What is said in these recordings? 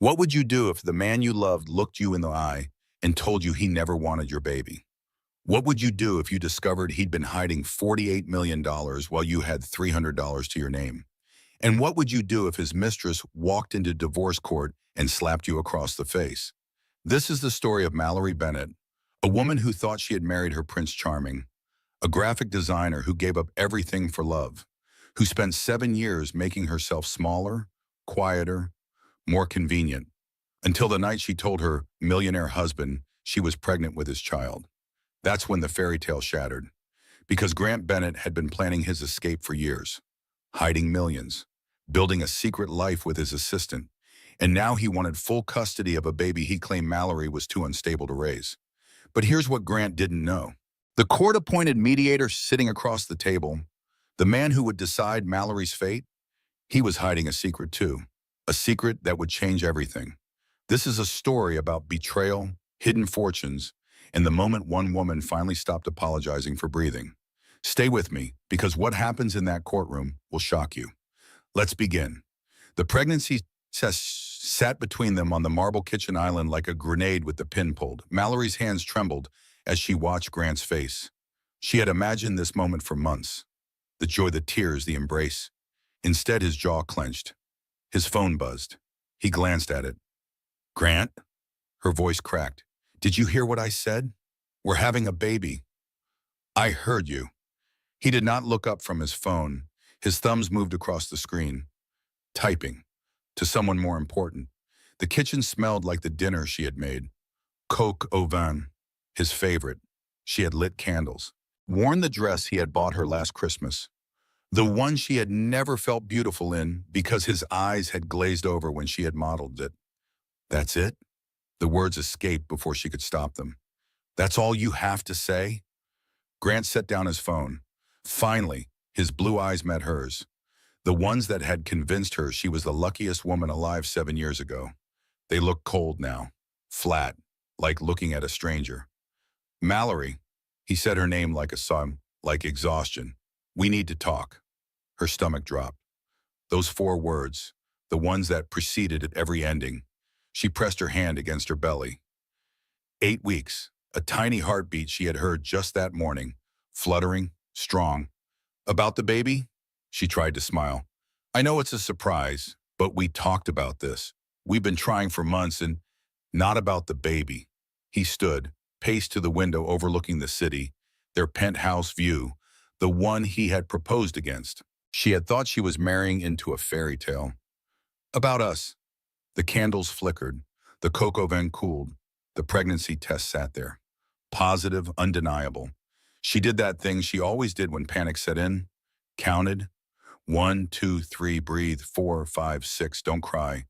What would you do if the man you loved looked you in the eye and told you he never wanted your baby? What would you do if you discovered he'd been hiding $48 million while you had $300 to your name? And what would you do if his mistress walked into divorce court and slapped you across the face? This is the story of Mallory Bennett, a woman who thought she had married her Prince Charming, a graphic designer who gave up everything for love, who spent 7 years making herself smaller, quieter, more convenient, until the night she told her millionaire husband she was pregnant with his child. That's when the fairy tale shattered, because Grant Bennett had been planning his escape for years, hiding millions, building a secret life with his assistant, and now he wanted full custody of a baby he claimed Mallory was too unstable to raise. But here's what Grant didn't know. The court-appointed mediator sitting across the table, the man who would decide Mallory's fate, he was hiding a secret too, a secret that would change everything. This is a story about betrayal, hidden fortunes, and the moment one woman finally stopped apologizing for breathing. Stay with me, because what happens in that courtroom will shock you. Let's begin. The pregnancy test sat between them on the marble kitchen island like a grenade with the pin pulled. Mallory's hands trembled as she watched Grant's face. She had imagined this moment for months. The joy, the tears, the embrace. Instead, his jaw clenched. His phone buzzed. He glanced at it. "Grant?" Her voice cracked. "Did you hear what I said? We're having a baby." "I heard you." He did not look up from his phone. His thumbs moved across the screen, typing to someone more important. The kitchen smelled like the dinner she had made. Coq au vin, his favorite. She had lit candles, worn the dress he had bought her last Christmas, the one she had never felt beautiful in because his eyes had glazed over when she had modeled it. "That's it?" The words escaped before she could stop them. "That's all you have to say?" Grant set down his phone. Finally, his blue eyes met hers, the ones that had convinced her she was the luckiest woman alive 7 years ago. They looked cold now, flat, like looking at a stranger. "Mallory," he said her name like a sob, like exhaustion. "We need to talk." Her stomach dropped. Those 4 words, the ones that preceded at every ending. She pressed her hand against her belly. 8 weeks, a tiny heartbeat she had heard just that morning, fluttering, strong. "About the baby?" She tried to smile. "I know it's a surprise, but we talked about this. We've been trying for months and not about the baby." He stood, paced to the window overlooking the city, their penthouse view, the one he had proposed against. She had thought she was marrying into a fairy tale. "About us." The candles flickered, the coq au vin cooled, the pregnancy test sat there. Positive, undeniable. She did that thing she always did when panic set in. Counted. 1, 2, 3, breathe. 4, 5, 6, don't cry.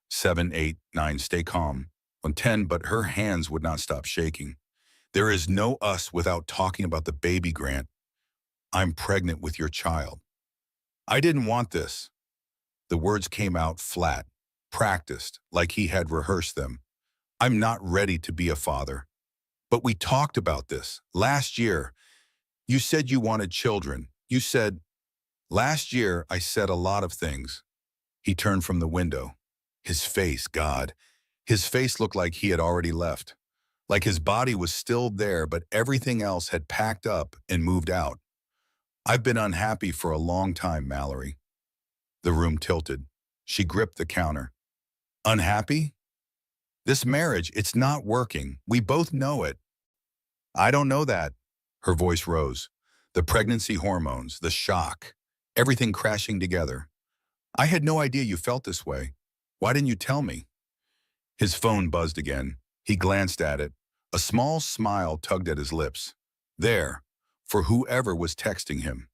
7, 8, 9, stay calm. On 10, but her hands would not stop shaking. "There is no us without talking about the baby, Grant. I'm pregnant with your child." "I didn't want this." The words came out flat, practiced, like he had rehearsed them. "I'm not ready to be a father." "But we talked about this last year. You said you wanted children. You said—" "Last year, I said a lot of things." He turned from the window. His face, God. His face looked like he had already left. Like his body was still there, but everything else had packed up and moved out. "I've been unhappy for a long time, Mallory." The room tilted. She gripped the counter. "Unhappy? This marriage, it's not working. We both know it." "I don't know that." Her voice rose. The pregnancy hormones, the shock, everything crashing together. "I had no idea you felt this way. Why didn't you tell me?" His phone buzzed again. He glanced at it. A small smile tugged at his lips. There, for whoever was texting him.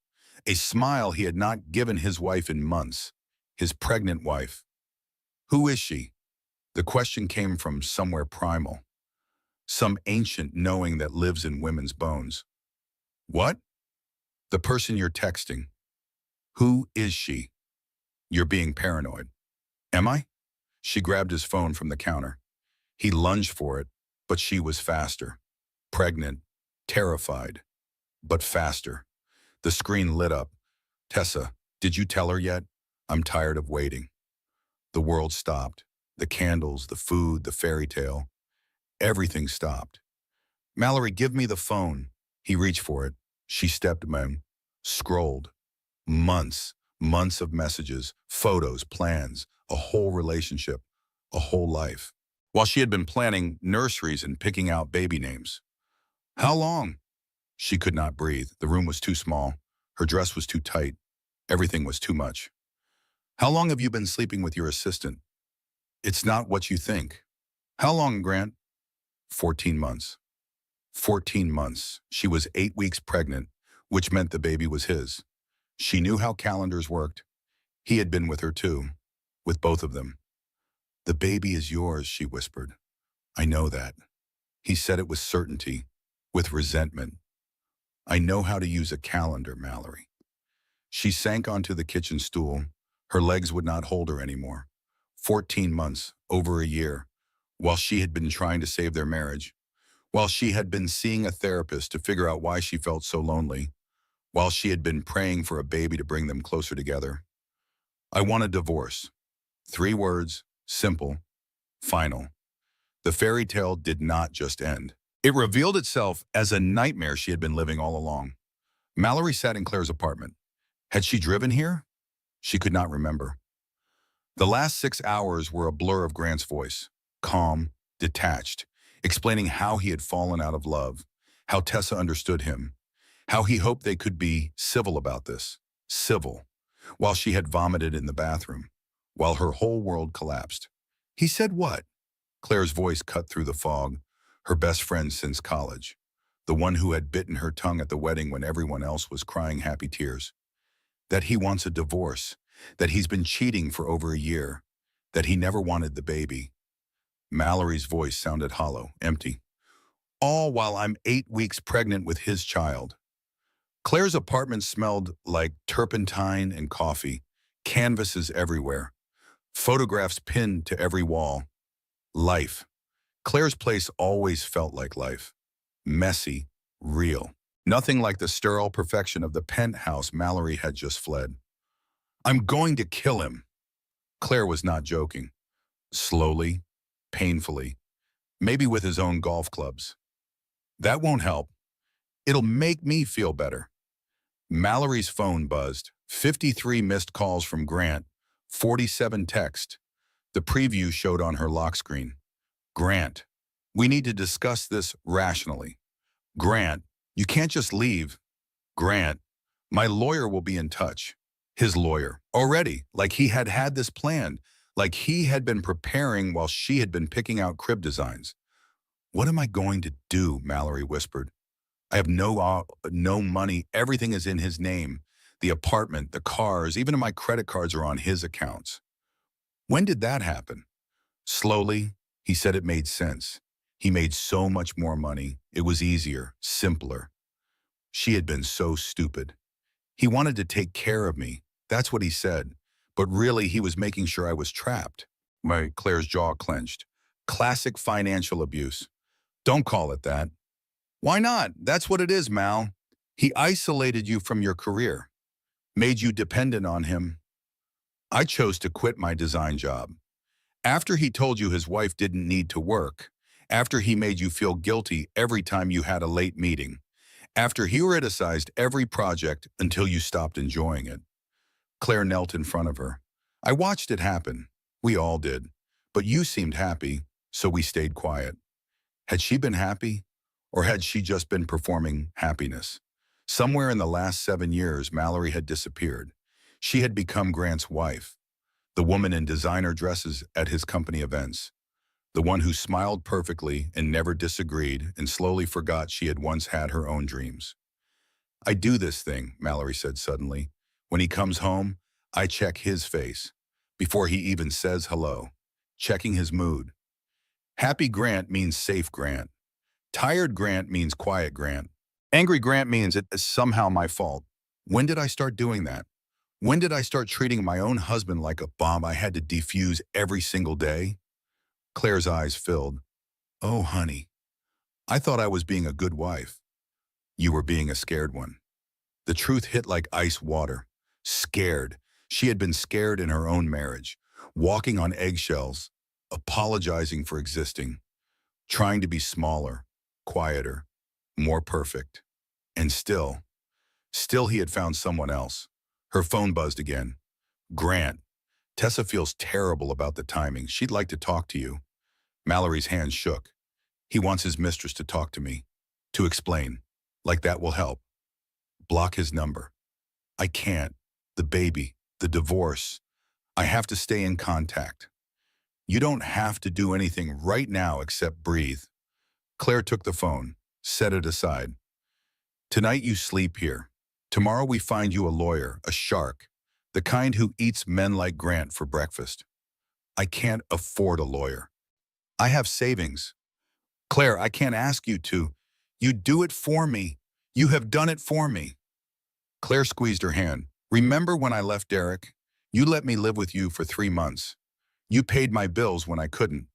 A smile he had not given his wife in months. His pregnant wife. Who is she? The question came from somewhere primal. Some ancient knowing that lives in women's bones. "What?" "The person you're texting. Who is she?" "You're being paranoid." "Am I?" She grabbed his phone from the counter. He lunged for it, but she was faster. Pregnant, terrified, but faster. The screen lit up. "Tessa, did you tell her yet? I'm tired of waiting." The world stopped. The candles, the food, the fairy tale. Everything stopped. Mallory, give me the phone. He reached for it. She stepped him, scrolled. Months of messages, photos, plans, a whole relationship, a whole life. While she had been planning nurseries and picking out baby names. How long? She could not breathe. The room was too small. Her dress was too tight. Everything was too much. How long have you been sleeping with your assistant? It's not what you think. How long, Grant? 14 months. 14 months. She was 8 weeks pregnant, which meant the baby was his. She knew how calendars worked. He had been with her too, with both of them. The baby is yours, she whispered. I know that. He said it with certainty, with resentment. I know how to use a calendar, Mallory. She sank onto the kitchen stool. Her legs would not hold her anymore. 14 months, over a year, while she had been trying to save their marriage, while she had been seeing a therapist to figure out why she felt so lonely, while she had been praying for a baby to bring them closer together. I want a divorce. 3 words, simple, final. The fairy tale did not just end. It revealed itself as a nightmare she had been living all along. Mallory sat in Claire's apartment. Had she driven here? She could not remember. The last 6 hours were a blur of Grant's voice, calm, detached, explaining how he had fallen out of love, how Tessa understood him, how he hoped they could be civil about this, civil, while she had vomited in the bathroom, while her whole world collapsed. He said what? Claire's voice cut through the fog, her best friend since college, the one who had bitten her tongue at the wedding when everyone else was crying happy tears. That he wants a divorce, that he's been cheating for over a year, that he never wanted the baby. Mallory's voice sounded hollow, empty. All while I'm 8 weeks pregnant with his child. Claire's apartment smelled like turpentine and coffee, canvases everywhere, photographs pinned to every wall. Life. Claire's place always felt like life. Messy, real. Nothing like the sterile perfection of the penthouse Mallory had just fled. I'm going to kill him. Claire was not joking. Slowly, painfully, maybe with his own golf clubs. That won't help. It'll make me feel better. Mallory's phone buzzed. 53 missed calls from Grant, 47 texts. The preview showed on her lock screen. Grant, we need to discuss this rationally. Grant, you can't just leave. Grant, my lawyer will be in touch. His lawyer. Already, like he had had this planned, like he had been preparing while she had been picking out crib designs. What am I going to do? Mallory whispered. I have no money. Everything is in his name. The apartment, the cars, even my credit cards are on his accounts. When did that happen? Slowly, he said it made sense. He made so much more money. It was easier, simpler. She had been so stupid. He wanted to take care of me. That's what he said. But really, he was making sure I was trapped. Claire's jaw clenched. Classic financial abuse. Don't call it that. Why not? That's what it is, Mal. He isolated you from your career, made you dependent on him. I chose to quit my design job. After he told you his wife didn't need to work, after he made you feel guilty every time you had a late meeting, after he criticized every project until you stopped enjoying it. Claire knelt in front of her. I watched it happen. We all did. But you seemed happy, so we stayed quiet. Had she been happy? Or had she just been performing happiness? Somewhere in the last 7 years, Mallory had disappeared. She had become Grant's wife, the woman in designer dresses at his company events, the one who smiled perfectly and never disagreed and slowly forgot she had once had her own dreams. I do this thing, Mallory said suddenly. When he comes home, I check his face, before he even says hello, checking his mood. Happy Grant means safe Grant. Tired Grant means quiet Grant. Angry Grant means it is somehow my fault. When did I start doing that? When did I start treating my own husband like a bomb I had to defuse every single day? Claire's eyes filled. Oh, honey, I thought I was being a good wife. You were being a scared one. The truth hit like ice water. Scared. She had been scared in her own marriage, walking on eggshells, apologizing for existing, trying to be smaller, quieter, more perfect. And still he had found someone else. Her phone buzzed again. Grant. Tessa feels terrible about the timing. She'd like to talk to you. Mallory's hands shook. He wants his mistress to talk to me. To explain. Like that will help. Block his number. I can't. The baby. The divorce. I have to stay in contact. You don't have to do anything right now except breathe. Claire took the phone, set it aside. Tonight you sleep here. Tomorrow we find you a lawyer, a shark, the kind who eats men like Grant for breakfast. I can't afford a lawyer. I have savings. Claire, I can't ask you to. You do it for me. You have done it for me. Claire squeezed her hand. Remember when I left Derek? You let me live with you for 3 months. You paid my bills when I couldn't.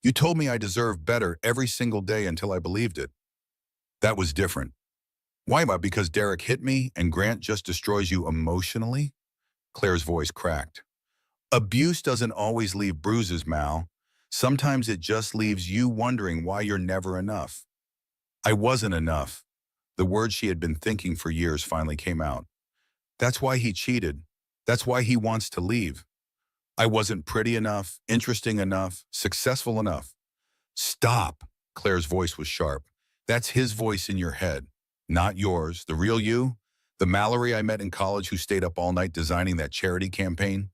You told me I deserved better every single day until I believed it. That was different. Why? Because Derek hit me and Grant just destroys you emotionally? Claire's voice cracked. Abuse doesn't always leave bruises, Mal. Sometimes it just leaves you wondering why you're never enough. I wasn't enough. The words she had been thinking for years finally came out. That's why he cheated. That's why he wants to leave. I wasn't pretty enough, interesting enough, successful enough. Stop. Claire's voice was sharp. That's his voice in your head, not yours. The real you, the Mallory I met in college who stayed up all night designing that charity campaign,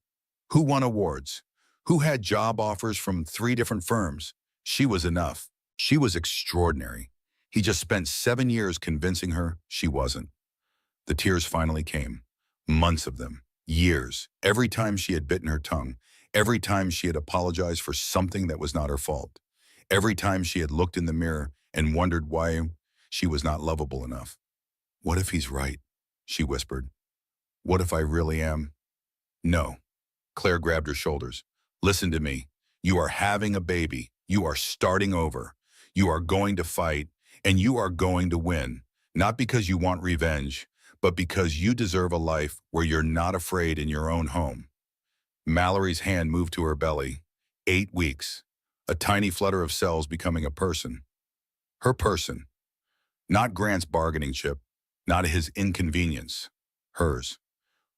who won awards, who had job offers from 3 different firms. She was enough. She was extraordinary. He just spent 7 years convincing her she wasn't. The tears finally came. Months of them. Years. Every time she had bitten her tongue. Every time she had apologized for something that was not her fault. Every time she had looked in the mirror and wondered why she was not lovable enough. What if he's right? She whispered. What if I really am? No. Claire grabbed her shoulders. Listen to me. You are having a baby. You are starting over. You are going to fight, and you are going to win. Not because you want revenge, but because you deserve a life where you're not afraid in your own home. Mallory's hand moved to her belly. 8 weeks. A tiny flutter of cells becoming a person. Her person. Not Grant's bargaining chip. Not his inconvenience. Hers.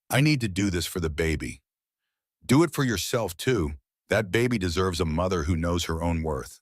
I need to do this for the baby. Do it for yourself, too. That baby deserves a mother who knows her own worth.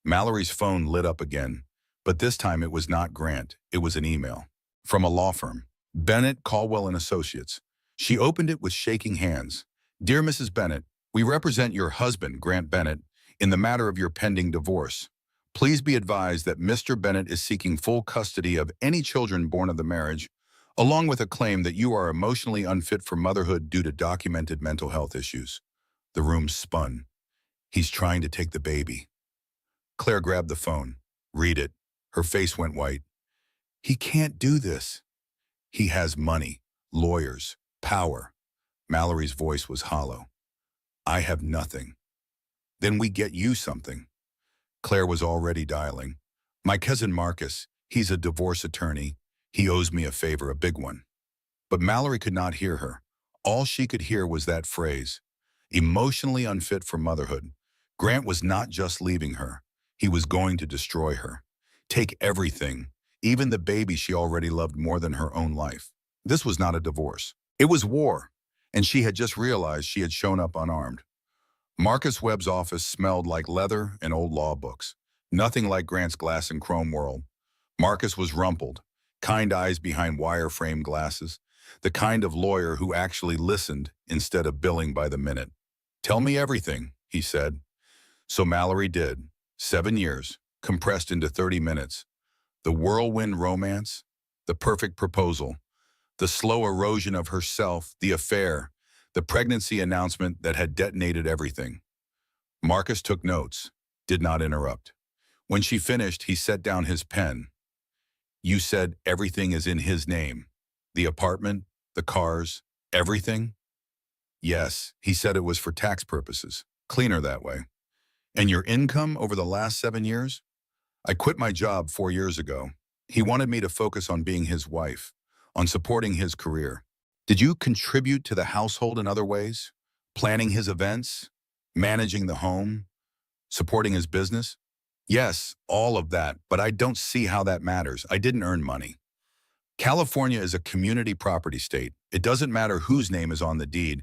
Mallory's phone lit up again, but this time it was not Grant. It was an email. From a law firm. Bennett, Caldwell and Associates. She opened it with shaking hands. Dear Mrs. Bennett, we represent your husband, Grant Bennett, in the matter of your pending divorce. Please be advised that Mr. Bennett is seeking full custody of any children born of the marriage, along with a claim that you are emotionally unfit for motherhood due to documented mental health issues. The room spun. He's trying to take the baby. Claire grabbed the phone. Read it. Her face went white. He can't do this. He has money, lawyers, power. Mallory's voice was hollow. I have nothing. Then we get you something. Claire was already dialing. My cousin Marcus, he's a divorce attorney. He owes me a favor, a big one. But Mallory could not hear her. All she could hear was that phrase. Emotionally unfit for motherhood. Grant was not just leaving her. He was going to destroy her. Take everything, even the baby she already loved more than her own life. This was not a divorce. It was war, and she had just realized she had shown up unarmed. Marcus Webb's office smelled like leather and old law books. Nothing like Grant's glass and chrome world. Marcus was rumpled, kind eyes behind wire-frame glasses, the kind of lawyer who actually listened instead of billing by the minute. Tell me everything, he said. So Mallory did. 7 years, compressed into 30 minutes. The whirlwind romance, the perfect proposal, the slow erosion of herself, the affair, the pregnancy announcement that had detonated everything. Marcus took notes, did not interrupt. When she finished, he set down his pen. You said everything is in his name. The apartment, the cars, everything? Yes, he said it was for tax purposes. Cleaner that way. And your income over the last 7 years? I quit my job 4 years ago. He wanted me to focus on being his wife, on supporting his career. Did you contribute to the household in other ways? Planning his events? Managing the home? Supporting his business? Yes, all of that, but I don't see how that matters. I didn't earn money. California is a community property state. It doesn't matter whose name is on the deed.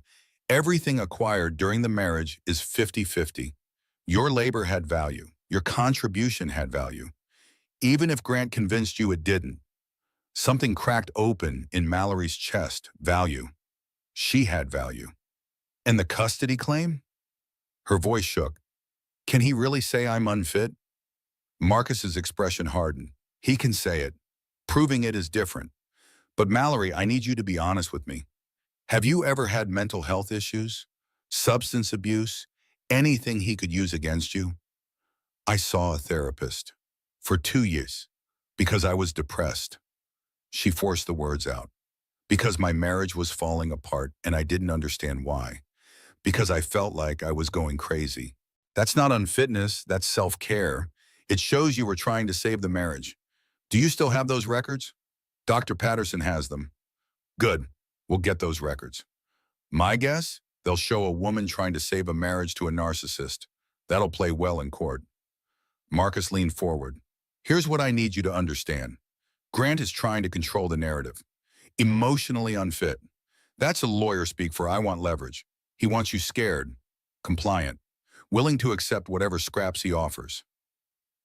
Everything acquired during the marriage is 50-50. Your labor had value. Your contribution had value. Even if Grant convinced you it didn't, something cracked open in Mallory's chest. Value. She had value. And the custody claim? Her voice shook. Can he really say I'm unfit? Marcus's expression hardened. He can say it. Proving it is different. But Mallory, I need you to be honest with me. Have you ever had mental health issues? Substance abuse? Anything he could use against you? I saw a therapist. For 2 years. Because I was depressed. She forced the words out. Because my marriage was falling apart and I didn't understand why. Because I felt like I was going crazy. That's not unfitness, that's self-care. It shows you were trying to save the marriage. Do you still have those records? Dr. Patterson has them. Good, we'll get those records. My guess? They'll show a woman trying to save a marriage to a narcissist. That'll play well in court. Marcus leaned forward. Here's what I need you to understand. Grant is trying to control the narrative. Emotionally unfit. That's a lawyer speak for I want leverage. He wants you scared, compliant, willing to accept whatever scraps he offers.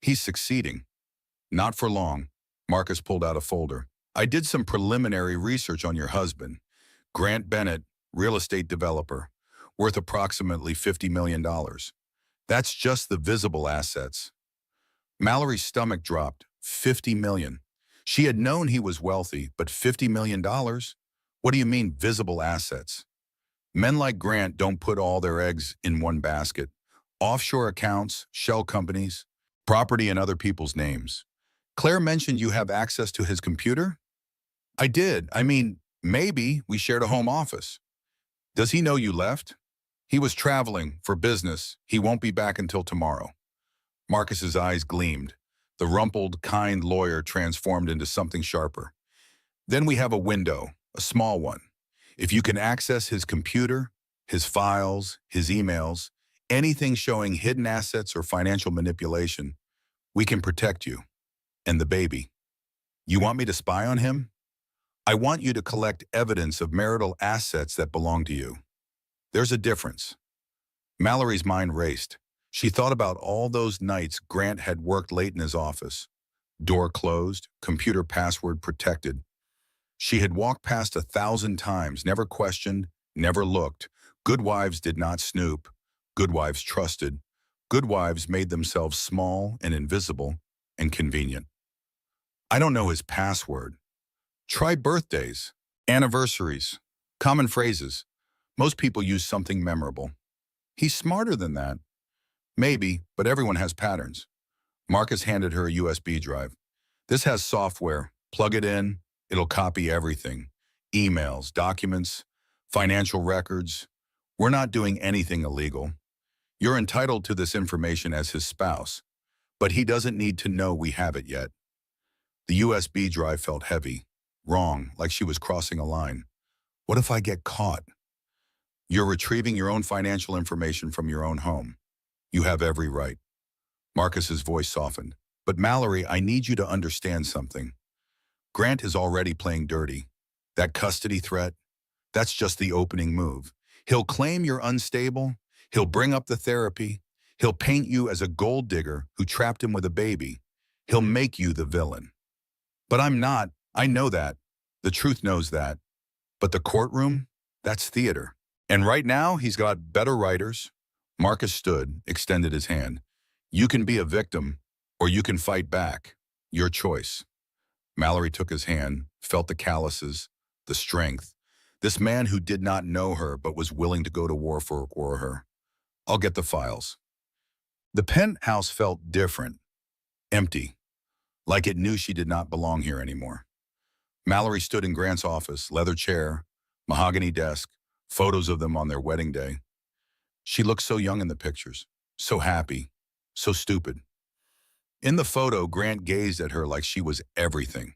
He's succeeding. Not for long. Marcus pulled out a folder. I did some preliminary research on your husband, Grant Bennett, real estate developer, worth approximately $50 million. That's just the visible assets. Mallory's stomach dropped. $50 million. She had known he was wealthy, but $50 million? What do you mean visible assets? Men like Grant don't put all their eggs in one basket. Offshore accounts, shell companies, property in other people's names. Claire mentioned you have access to his computer? I did. I mean, maybe we shared a home office. Does he know you left? He was traveling for business. He won't be back until tomorrow. Marcus's eyes gleamed. The rumpled, kind lawyer transformed into something sharper. Then we have a window, a small one. If you can access his computer, his files, his emails, anything showing hidden assets or financial manipulation, we can protect you. And the baby. You want me to spy on him? I want you to collect evidence of marital assets that belong to you. There's a difference. Mallory's mind raced. She thought about all those nights Grant had worked late in his office. Door closed, computer password protected. She had walked past 1,000 times, never questioned, never looked. Good wives did not snoop. Good wives trusted. Good wives made themselves small and invisible and convenient. I don't know his password. Try birthdays, anniversaries, common phrases. Most people use something memorable. He's smarter than that. Maybe, but everyone has patterns. Marcus handed her a USB drive. This has software. Plug it in. It'll copy everything. Emails, documents, financial records. We're not doing anything illegal. You're entitled to this information as his spouse, but he doesn't need to know we have it yet. The USB drive felt heavy, wrong, like she was crossing a line. What if I get caught? You're retrieving your own financial information from your own home. You have every right. Marcus's voice softened. But Mallory, I need you to understand something. Grant is already playing dirty. That custody threat, that's just the opening move. He'll claim you're unstable. He'll bring up the therapy. He'll paint you as a gold digger who trapped him with a baby. He'll make you the villain. But I'm not. I know that. The truth knows that. But the courtroom, that's theater. And right now, he's got better writers. Marcus stood, extended his hand. You can be a victim, or you can fight back. Your choice. Mallory took his hand, felt the calluses, the strength. This man who did not know her but was willing to go to war for her. I'll get the files. The penthouse felt different, empty, like it knew she did not belong here anymore. Mallory stood in Grant's office, leather chair, mahogany desk, photos of them on their wedding day. She looked so young in the pictures, so happy, so stupid. In the photo, Grant gazed at her like she was everything.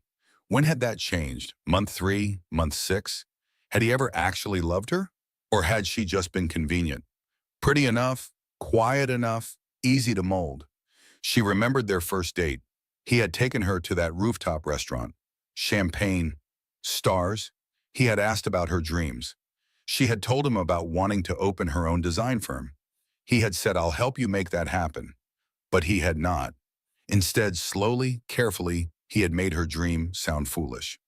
When had that changed? Month 3, month 6? Had he ever actually loved her? Or had she just been convenient? Pretty enough, quiet enough, easy to mold. She remembered their first date. He had taken her to that rooftop restaurant. Champagne, stars. He had asked about her dreams. She had told him about wanting to open her own design firm. He had said, "I'll help you make that happen." But he had not. Instead, slowly, carefully, he had made her dream sound foolish.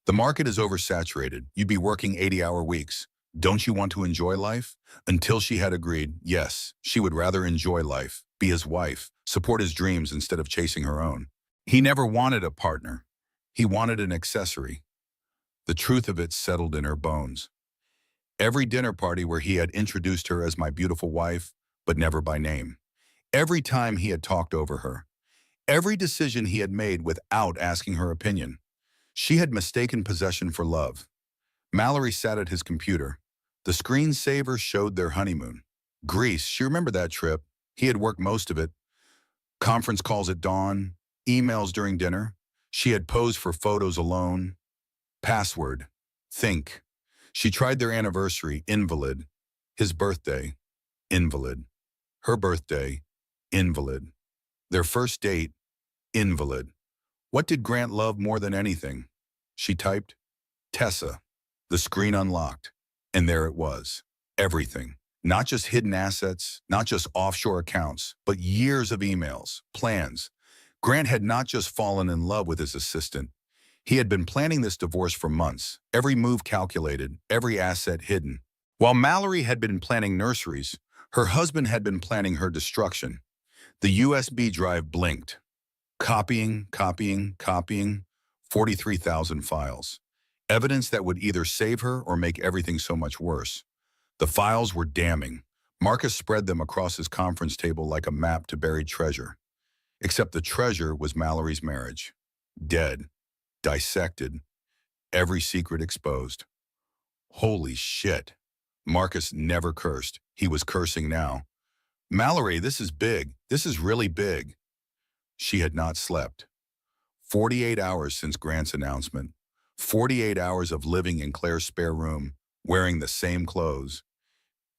The market is oversaturated. You'd be working 80-hour weeks. Don't you want to enjoy life? Until she had agreed, yes, she would rather enjoy life, be his wife, support his dreams instead of chasing her own. He never wanted a partner. He wanted an accessory. The truth of it settled in her bones. Every dinner party where he had introduced her as my beautiful wife, but never by name. Every time he had talked over her. Every decision he had made without asking her opinion. She had mistaken possession for love. Mallory sat at his computer. The screensaver showed their honeymoon. Greece, she remembered that trip. He had worked most of it. Conference calls at dawn, emails during dinner. She had posed for photos alone. Password, think. She tried their anniversary, invalid. His birthday, invalid. Her birthday, invalid. Their first date, invalid. What did Grant love more than anything? She typed, Tessa. The screen unlocked, and there it was. Everything. Not just hidden assets, not just offshore accounts, but years of emails, plans. Grant had not just fallen in love with his assistant. He had been planning this divorce for months, every move calculated, every asset hidden. While Mallory had been planning nurseries, her husband had been planning her destruction. The USB drive blinked. Copying, copying, copying, 43,000 files. Evidence that would either save her or make everything so much worse. The files were damning. Marcus spread them across his conference table like a map to buried treasure. Except the treasure was Mallory's marriage. Dead. Dissected. Every secret exposed. Holy shit. Marcus never cursed. He was cursing now. Mallory, this is big. This is really big. She had not slept. 48 hours since Grant's announcement. 48 hours of living in Claire's spare room, wearing the same clothes,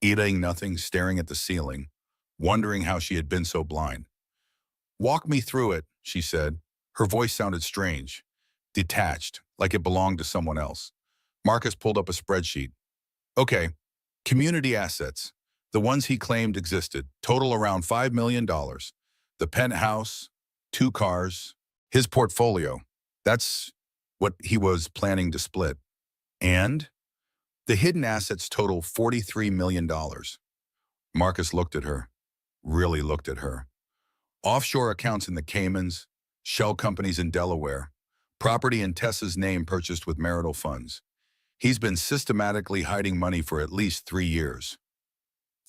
eating nothing, staring at the ceiling, wondering how she had been so blind. Walk me through it, she said. Her voice sounded strange, detached, like it belonged to someone else. Marcus pulled up a spreadsheet. Okay, community assets, the ones he claimed existed, total around $5 million. The penthouse, 2 cars, his portfolio. That's what he was planning to split. And the hidden assets total $43 million. Marcus looked at her, really looked at her. Offshore accounts in the Caymans, shell companies in Delaware, property in Tessa's name purchased with marital funds. He's been systematically hiding money for at least 3 years.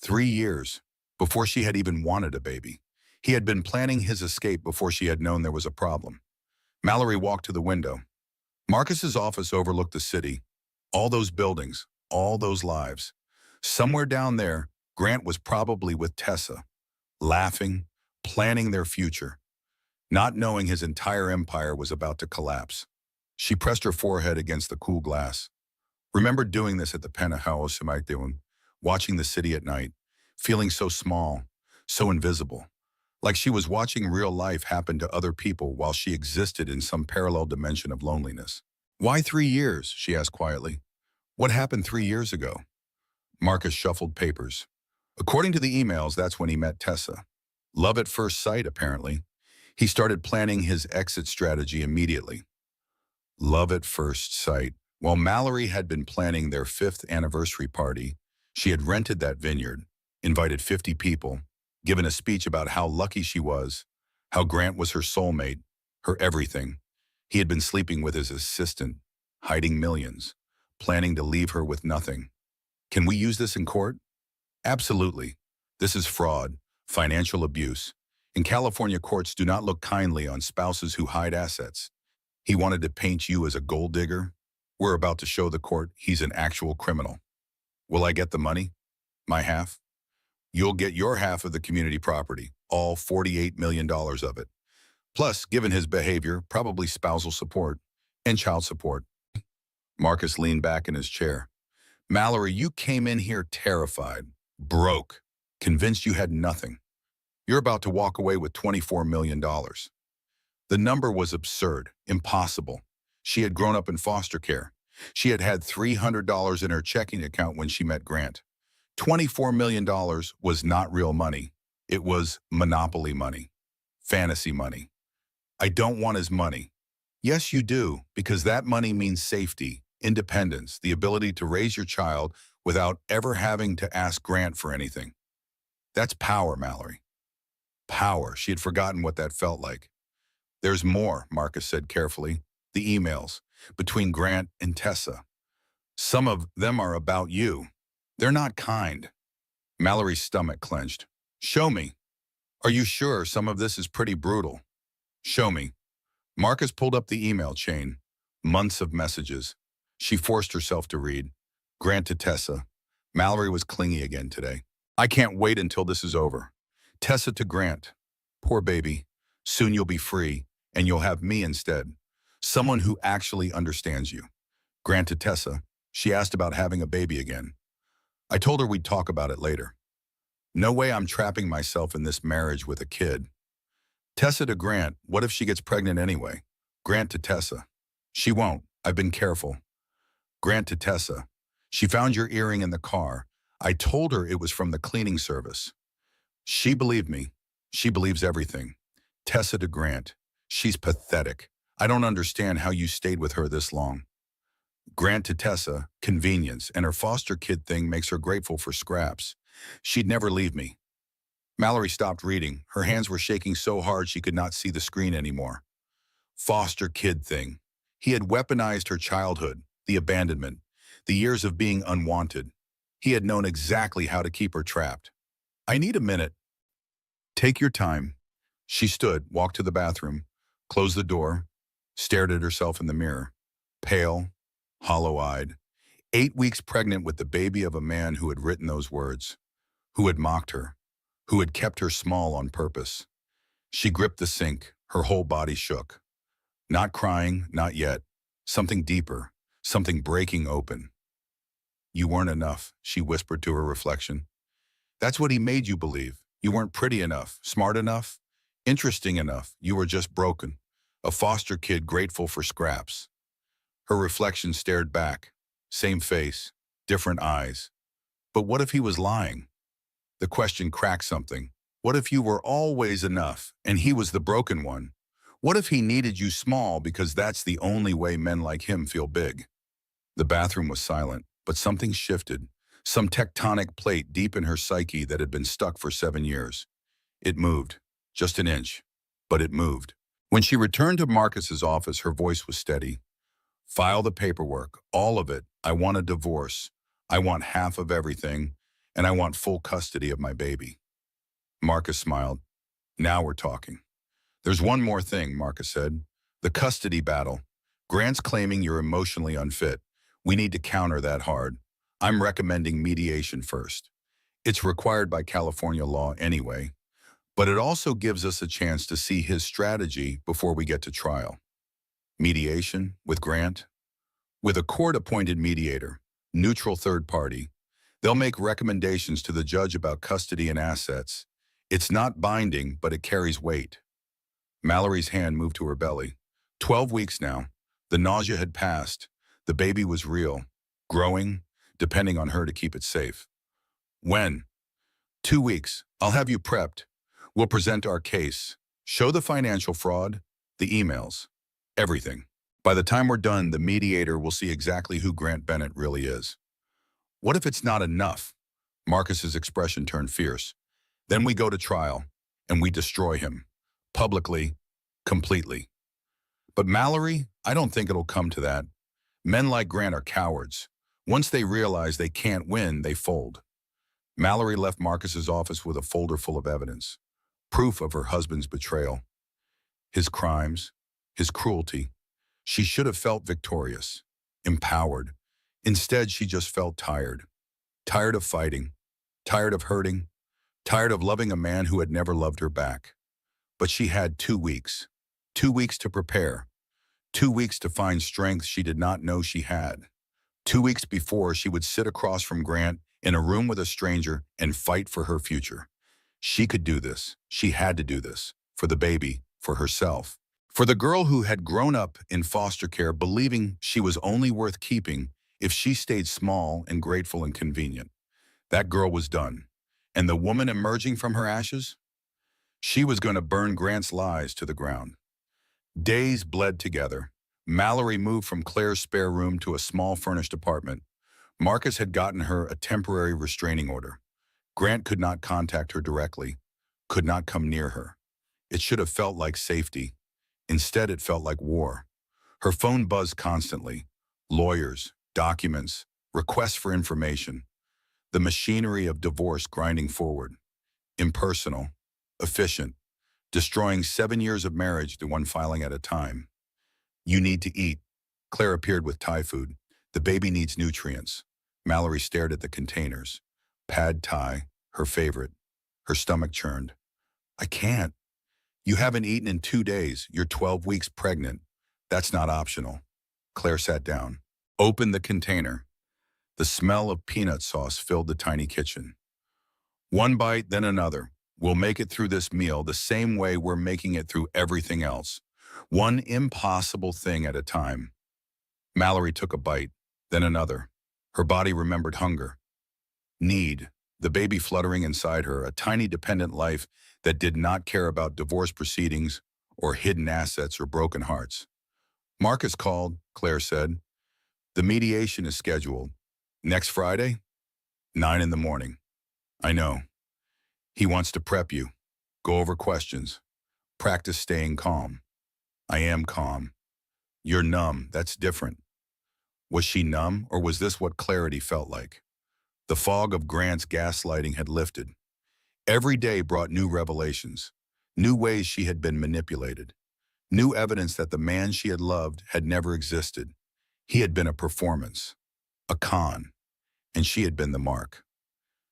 3 years, before she had even wanted a baby. He had been planning his escape before she had known there was a problem. Mallory walked to the window. Marcus's office overlooked the city, all those buildings, all those lives. Somewhere down there, Grant was probably with Tessa, laughing, planning their future, not knowing his entire empire was about to collapse. She pressed her forehead against the cool glass. Remembered doing this at the penthouse, watching the city at night, feeling so small, so invisible, like she was watching real life happen to other people while she existed in some parallel dimension of loneliness. Why 3 years? She asked quietly. What happened 3 years ago? Marcus shuffled papers. According to the emails, that's when he met Tessa. Love at first sight, apparently. He started planning his exit strategy immediately. Love at first sight. While Mallory had been planning their 5th anniversary party, she had rented that vineyard, invited 50 people, given a speech about how lucky she was, how Grant was her soulmate, her everything. He had been sleeping with his assistant, hiding millions, planning to leave her with nothing. Can we use this in court? Absolutely. This is fraud, financial abuse. In California, courts do not look kindly on spouses who hide assets. He wanted to paint you as a gold digger. We're about to show the court he's an actual criminal. Will I get the money? My half? You'll get your half of the community property, all $48 million of it. Plus, given his behavior, probably spousal support and child support. Marcus leaned back in his chair. Mallory, you came in here terrified, broke, convinced you had nothing. You're about to walk away with $24 million. The number was absurd, impossible. She had grown up in foster care. She had had $300 in her checking account when she met Grant. $24 million was not real money. It was monopoly money, fantasy money. I don't want his money. Yes, you do, because that money means safety, independence, the ability to raise your child without ever having to ask Grant for anything. That's power, Mallory. Power. She had forgotten what that felt like. There's more, Marcus said carefully. The emails between Grant and Tessa. Some of them are about you. They're not kind. Mallory's stomach clenched. Show me. Are you sure some of this is pretty brutal? Show me. Marcus pulled up the email chain. Months of messages. She forced herself to read. Grant to Tessa. Mallory was clingy again today. I can't wait until this is over. Tessa to Grant. Poor baby. Soon you'll be free, and you'll have me instead. Someone who actually understands you. Grant to Tessa. She asked about having a baby again. I told her we'd talk about it later. No way I'm trapping myself in this marriage with a kid. Tessa to Grant. What if she gets pregnant anyway? Grant to Tessa. She won't. I've been careful. Grant to Tessa. She found your earring in the car. I told her it was from the cleaning service. She believed me. She believes everything. Tessa to Grant. She's pathetic. I don't understand how you stayed with her this long. Grant to Tessa. Convenience, and her foster kid thing makes her grateful for scraps. She'd never leave me. Mallory stopped reading. Her hands were shaking so hard she could not see the screen anymore. Foster kid thing. He had weaponized her childhood, the abandonment, the years of being unwanted. He had known exactly how to keep her trapped. I need a minute. Take your time. She stood, walked to the bathroom, closed the door, stared at herself in the mirror. Pale, hollow-eyed, 8 weeks pregnant with the baby of a man who had written those words, who had mocked her, who had kept her small on purpose. She gripped the sink, her whole body shook. Not crying, not yet. Something deeper, something breaking open. You weren't enough, she whispered to her reflection. That's what he made you believe. You weren't pretty enough, smart enough, interesting enough. You were just broken. A foster kid grateful for scraps. Her reflection stared back. Same face, different eyes. But what if he was lying? The question cracked something. What if you were always enough and he was the broken one? What if he needed you small because that's the only way men like him feel big? The bathroom was silent, but something shifted. Some tectonic plate deep in her psyche that had been stuck for 7 years. It moved, just an inch, but it moved. When she returned to Marcus's office, her voice was steady. File the paperwork, all of it. I want a divorce. I want half of everything, and I want full custody of my baby. Marcus smiled. Now we're talking. There's one more thing, Marcus said. The custody battle. Grant's claiming you're emotionally unfit. We need to counter that hard. I'm recommending mediation first. It's required by California law anyway, but it also gives us a chance to see his strategy before we get to trial. Mediation with Grant? With a court-appointed mediator, neutral third party. They'll make recommendations to the judge about custody and assets. It's not binding, but it carries weight. Mallory's hand moved to her belly. 12 weeks now. The nausea had passed. The baby was real. Growing, depending on her to keep it safe. When? 2 weeks. I'll have you prepped. We'll present our case. Show the financial fraud, the emails, everything. By the time we're done, the mediator will see exactly who Grant Bennett really is. What if it's not enough? Marcus's expression turned fierce. Then we go to trial, and we destroy him. Publicly, completely. But Mallory, I don't think it'll come to that. Men like Grant are cowards. Once they realize they can't win, they fold. Mallory left Marcus's office with a folder full of evidence. Proof of her husband's betrayal. His crimes, his cruelty. She should have felt victorious, empowered. Instead, she just felt tired. Tired of fighting, tired of hurting, tired of loving a man who had never loved her back. But she had 2 weeks. 2 weeks to prepare. 2 weeks to find strength she did not know she had. 2 weeks before she would sit across from Grant in a room with a stranger and fight for her future. She could do this. She had to do this. For the baby, for herself. For the girl who had grown up in foster care believing she was only worth keeping if she stayed small and grateful and convenient. That girl was done. And the woman emerging from her ashes? She was going to burn Grant's lies to the ground. Days bled together. Mallory moved from Claire's spare room to a small furnished apartment. Marcus had gotten her a temporary restraining order. Grant could not contact her directly, could not come near her. It should have felt like safety. Instead, it felt like war. Her phone buzzed constantly. Lawyers, documents, requests for information. The machinery of divorce grinding forward. Impersonal, efficient, destroying 7 years of marriage to one filing at a time. You need to eat. Claire appeared with Thai food. The baby needs nutrients. Mallory stared at the containers. Pad Thai, her favorite. Her stomach churned. I can't. You haven't eaten in 2 days. You're 12 weeks pregnant. That's not optional. Claire sat down. Opened the container. The smell of peanut sauce filled the tiny kitchen. One bite, then another. We'll make it through this meal the same way we're making it through everything else. One impossible thing at a time. Mallory took a bite, then another. Her body remembered hunger. Need, the baby fluttering inside her, a tiny dependent life that did not care about divorce proceedings or hidden assets or broken hearts. Marcus called, Claire said. The mediation is scheduled. Next Friday? 9 in the morning. I know. He wants to prep you. Go over questions. Practice staying calm. I am calm. You're numb. That's different. Was she numb, or was this what clarity felt like? The fog of Grant's gaslighting had lifted. Every day brought new revelations, new ways she had been manipulated, new evidence that the man she had loved had never existed. He had been a performance, a con, and she had been the mark.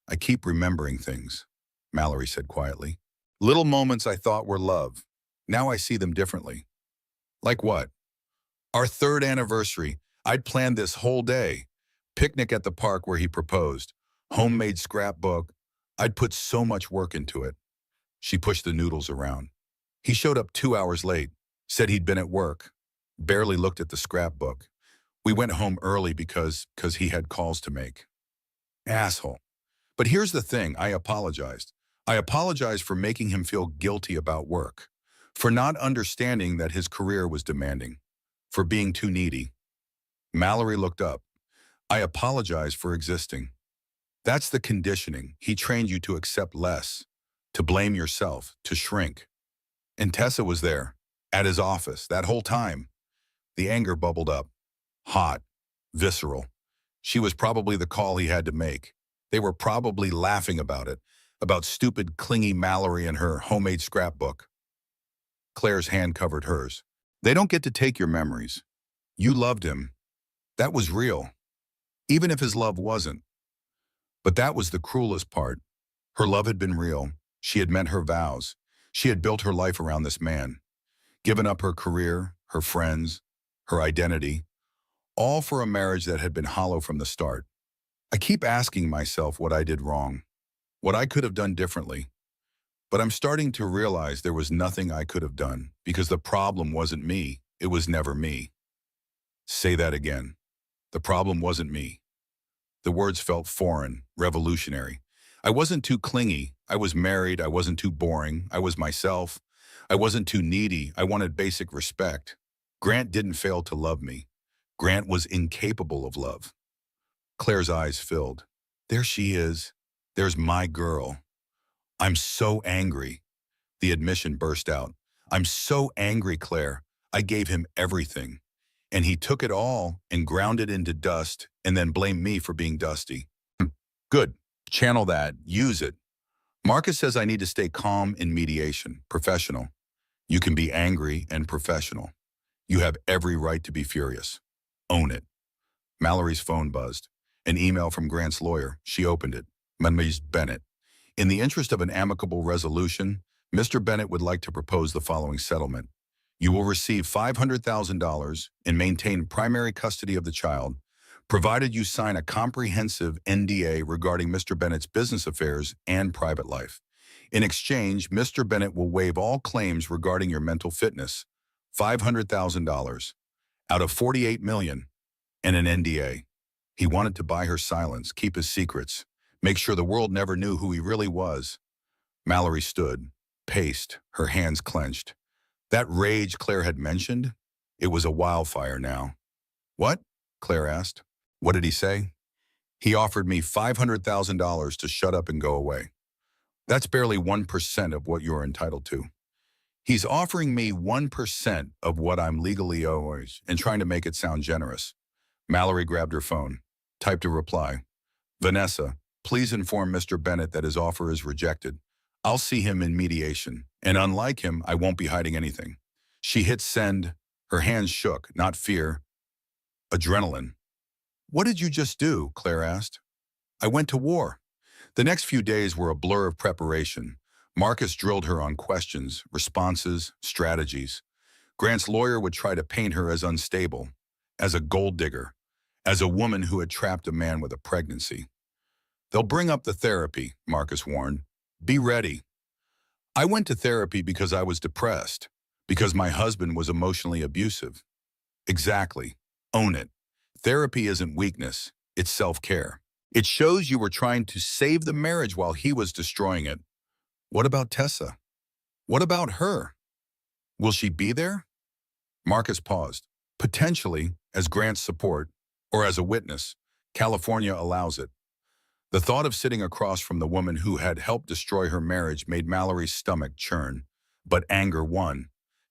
I keep remembering things, Mallory said quietly. Little moments I thought were love. Now I see them differently. Like what? Our 3rd anniversary. I'd planned this whole day. Picnic at the park where he proposed. Homemade scrapbook. I'd put so much work into it. She pushed the noodles around. He showed up 2 hours late. Said he'd been at work. Barely looked at the scrapbook. We went home early because he had calls to make. Asshole. But here's the thing, I apologized. I apologized for making him feel guilty about work, for not understanding that his career was demanding, for being too needy. Mallory looked up. I apologize for existing. That's the conditioning. He trained you to accept less, to blame yourself, to shrink. And Tessa was there, at his office, that whole time. The anger bubbled up, hot, visceral. She was probably the call he had to make. They were probably laughing about it, about stupid, clingy Mallory and her homemade scrapbook. Claire's hand covered hers. They don't get to take your memories. You loved him. That was real, even if his love wasn't. But that was the cruelest part. Her love had been real. She had meant her vows. She had built her life around this man, given up her career, her friends, her identity, all for a marriage that had been hollow from the start. I keep asking myself what I did wrong, what I could have done differently. But I'm starting to realize there was nothing I could have done because the problem wasn't me. It was never me. Say that again. The problem wasn't me. The words felt foreign, revolutionary. I wasn't too clingy. I was married. I wasn't too boring. I was myself. I wasn't too needy. I wanted basic respect. Grant didn't fail to love me. Grant was incapable of love. Claire's eyes filled. There she is. There's my girl. I'm so angry. The admission burst out. I'm so angry, Claire. I gave him everything. And he took it all and ground it into dust and then blamed me for being dusty. Good. Channel that. Use it. Marcus says I need to stay calm in mediation, professional. You can be angry and professional. You have every right to be furious. Own it. Mallory's phone buzzed. An email from Grant's lawyer. She opened it. Ms. Bennett. In the interest of an amicable resolution, Mr. Bennett would like to propose the following settlement. You will receive $500,000 and maintain primary custody of the child, provided you sign a comprehensive NDA regarding Mr. Bennett's business affairs and private life. In exchange, Mr. Bennett will waive all claims regarding your mental fitness, $500,000 out of 48 million, and an NDA. He wanted to buy her silence, keep his secrets, make sure the world never knew who he really was. Mallory stood, paced, her hands clenched. That rage Claire had mentioned, it was a wildfire now. What? Claire asked. What did he say? He offered me $500,000 to shut up and go away. That's barely 1% of what you're entitled to. He's offering me 1% of what I'm legally owed and trying to make it sound generous. Mallory grabbed her phone, typed a reply. Vanessa, please inform Mr. Bennett that his offer is rejected. I'll see him in mediation, and unlike him, I won't be hiding anything. She hit send. Her hands shook, not fear, adrenaline. What did you just do? Claire asked. I went to war. The next few days were a blur of preparation. Marcus drilled her on questions, responses, strategies. Grant's lawyer would try to paint her as unstable, as a gold digger, as a woman who had trapped a man with a pregnancy. They'll bring up the therapy, Marcus warned. Be ready. I went to therapy because I was depressed, because my husband was emotionally abusive. Exactly. Own it. Therapy isn't weakness, it's self-care. It shows you were trying to save the marriage while he was destroying it. What about Tessa? What about her? Will she be there? Marcus paused. Potentially, as Grant's support, or as a witness. California allows it. The thought of sitting across from the woman who had helped destroy her marriage made Mallory's stomach churn. But anger won.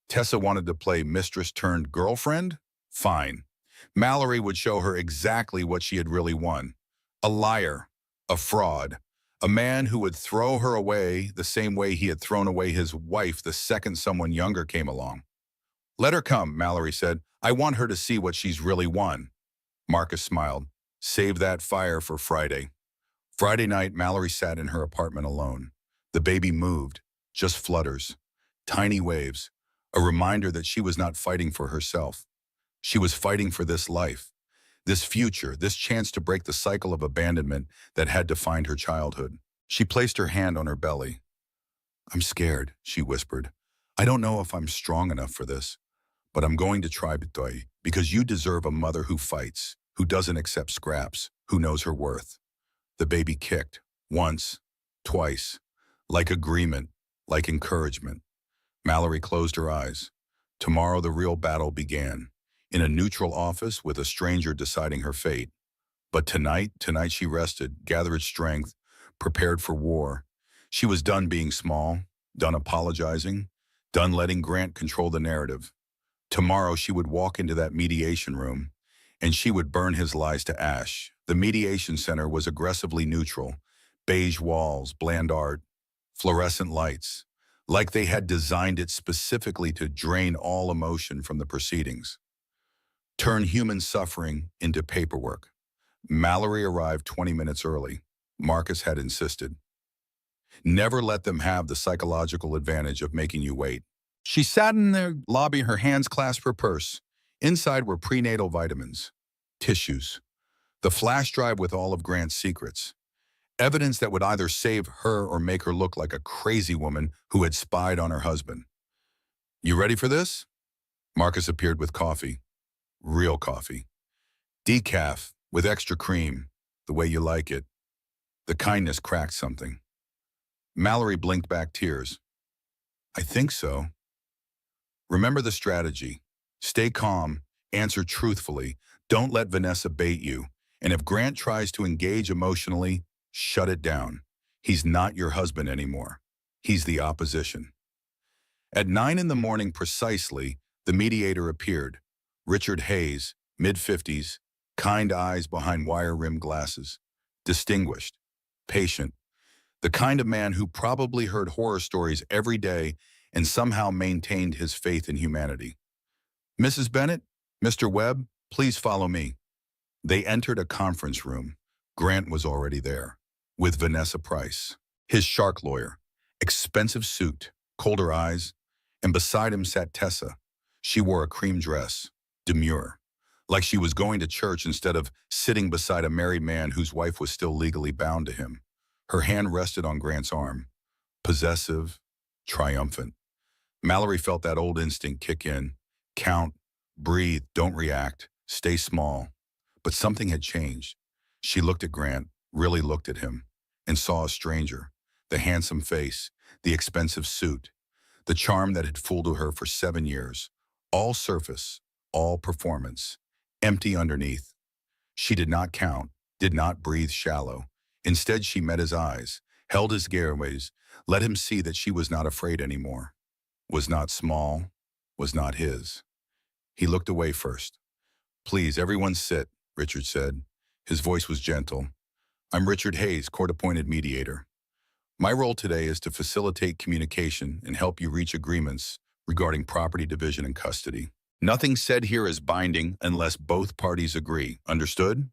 Tessa wanted to play mistress turned girlfriend? Fine. Mallory would show her exactly what she had really won. A liar, a fraud, a man who would throw her away the same way he had thrown away his wife the second someone younger came along. Let her come, Mallory said. I want her to see what she's really won. Marcus smiled. Save that fire for Friday. Friday night, Mallory sat in her apartment alone. The baby moved, just flutters, tiny waves, a reminder that she was not fighting for herself. She was fighting for this life, this future, this chance to break the cycle of abandonment that had defined her childhood. She placed her hand on her belly. I'm scared, she whispered. I don't know if I'm strong enough for this, but I'm going to try, Bitoy, because you deserve a mother who fights, who doesn't accept scraps, who knows her worth. The baby kicked, once, twice, like agreement, like encouragement. Mallory closed her eyes. Tomorrow the real battle began, in a neutral office with a stranger deciding her fate. But tonight she rested, gathered strength, prepared for war. She was done being small, done apologizing, done letting Grant control the narrative. Tomorrow she would walk into that mediation room, and she would burn his lies to ash. The mediation center was aggressively neutral, beige walls, bland art, fluorescent lights, like they had designed it specifically to drain all emotion from the proceedings. Turn human suffering into paperwork. Mallory arrived 20 minutes early. Marcus had insisted. Never let them have the psychological advantage of making you wait. She sat in the lobby, her hands clasped her purse. Inside were prenatal vitamins, tissues, the flash drive with all of Grant's secrets, evidence that would either save her or make her look like a crazy woman who had spied on her husband. You ready for this? Marcus appeared with coffee. Real coffee. Decaf, with extra cream, the way you like it. The kindness cracked something. Mallory blinked back tears. I think so. Remember the strategy. Stay calm, answer truthfully, don't let Vanessa bait you, and if Grant tries to engage emotionally, shut it down. He's not your husband anymore. He's the opposition. At 9 in the morning precisely, the mediator appeared. Richard Hayes, mid-50s, kind eyes behind wire-rimmed glasses. Distinguished, patient, the kind of man who probably heard horror stories every day and somehow maintained his faith in humanity. Mrs. Bennett, Mr. Webb, please follow me. They entered a conference room. Grant was already there, with Vanessa Price, his shark lawyer, expensive suit, colder eyes, and beside him sat Tessa. She wore a cream dress, demure, like she was going to church instead of sitting beside a married man whose wife was still legally bound to him. Her hand rested on Grant's arm. possessive, triumphant. Mallory felt that old instinct kick in. Count, breathe, don't react, stay small. But something had changed. She looked at Grant, really looked at him, and saw a stranger. The handsome face, the expensive suit, the charm that had fooled her for 7 years. All surface, all performance, empty underneath. She did not count, did not breathe shallow. Instead, she met his eyes, held his gairways, let him see that she was not afraid anymore, was not small, was not his. He looked away first. "Please, everyone sit," Richard said. His voice was gentle. "I'm Richard Hayes, court-appointed mediator. My role today is to facilitate communication and help you reach agreements regarding property division and custody. Nothing said here is binding unless both parties agree. Understood?"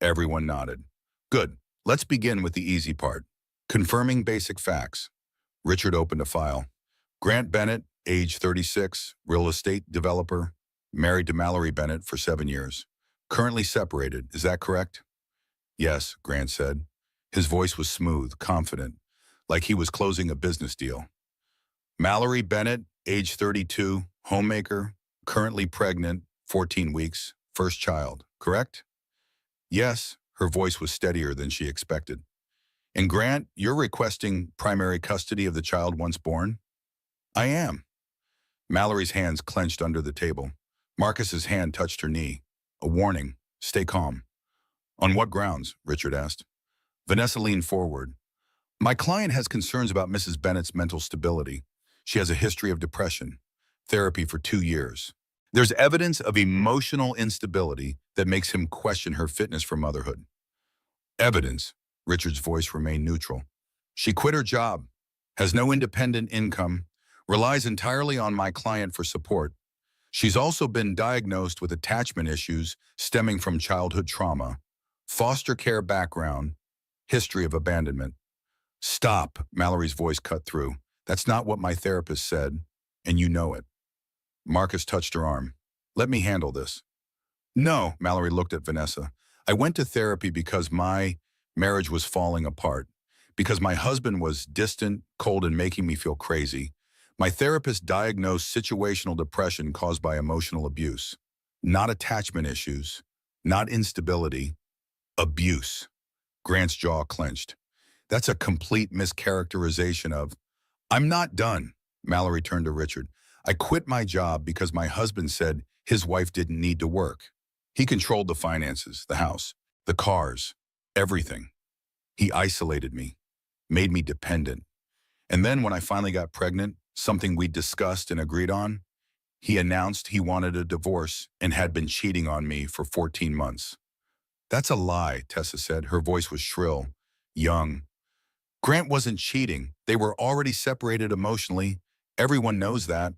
Everyone nodded. "Good. Let's begin with the easy part. Confirming basic facts." Richard opened a file. "Grant Bennett, age 36, real estate developer, married to Mallory Bennett for 7 years. Currently separated, is that correct?" "Yes," Grant said. His voice was smooth, confident, like he was closing a business deal. "Mallory Bennett, age 32, homemaker, currently pregnant, 14 weeks, first child, correct?" "Yes," her voice was steadier than she expected. "And Grant, you're requesting primary custody of the child once born?" "I am." Mallory's hands clenched under the table. Marcus's hand touched her knee. A warning, stay calm. "On what grounds?" Richard asked. Vanessa leaned forward. "My client has concerns about Mrs. Bennett's mental stability. She has a history of depression, therapy for 2 years. There's evidence of emotional instability that makes him question her fitness for motherhood." "Evidence?" Richard's voice remained neutral. "She quit her job, has no independent income, relies entirely on my client for support. She's also been diagnosed with attachment issues stemming from childhood trauma, foster care background, history of abandonment." "Stop," Mallory's voice cut through. "That's not what my therapist said, and you know it." Marcus touched her arm. "Let me handle this." "No," Mallory looked at Vanessa. "I went to therapy because my marriage was falling apart, because my husband was distant, cold, and making me feel crazy. My therapist diagnosed situational depression caused by emotional abuse. Not attachment issues, not instability, abuse." Grant's jaw clenched. "That's a complete mischaracterization of—" "I'm not done," Mallory turned to Richard. "I quit my job because my husband said his wife didn't need to work. He controlled the finances, the house, the cars, everything. He isolated me, made me dependent. And then when I finally got pregnant, something we discussed and agreed on, he announced he wanted a divorce and had been cheating on me for 14 months. "That's a lie," Tessa said. Her voice was shrill, young. "Grant wasn't cheating. They were already separated emotionally. Everyone knows that."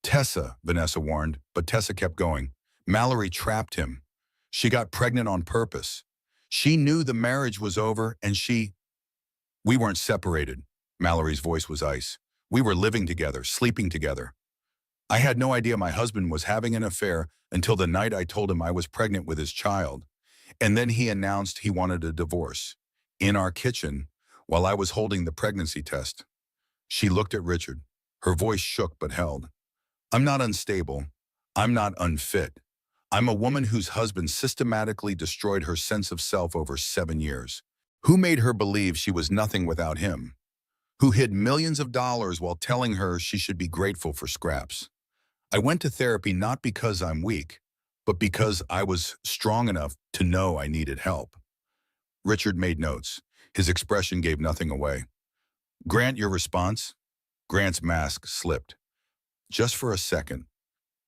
"Tessa," Vanessa warned, but Tessa kept going. "Mallory trapped him. She got pregnant on purpose. She knew the marriage was over and she—" "We weren't separated." Mallory's voice was ice. "We were living together, sleeping together. I had no idea my husband was having an affair until the night I told him I was pregnant with his child. And then he announced he wanted a divorce. In our kitchen, while I was holding the pregnancy test." She looked at Richard. Her voice shook but held. "I'm not unstable. I'm not unfit. I'm a woman whose husband systematically destroyed her sense of self over 7 years. Who made her believe she was nothing without him? Who hid millions of dollars while telling her she should be grateful for scraps? I went to therapy not because I'm weak, but because I was strong enough to know I needed help." Richard made notes. His expression gave nothing away. "Grant, your response?" Grant's mask slipped. Just for a second.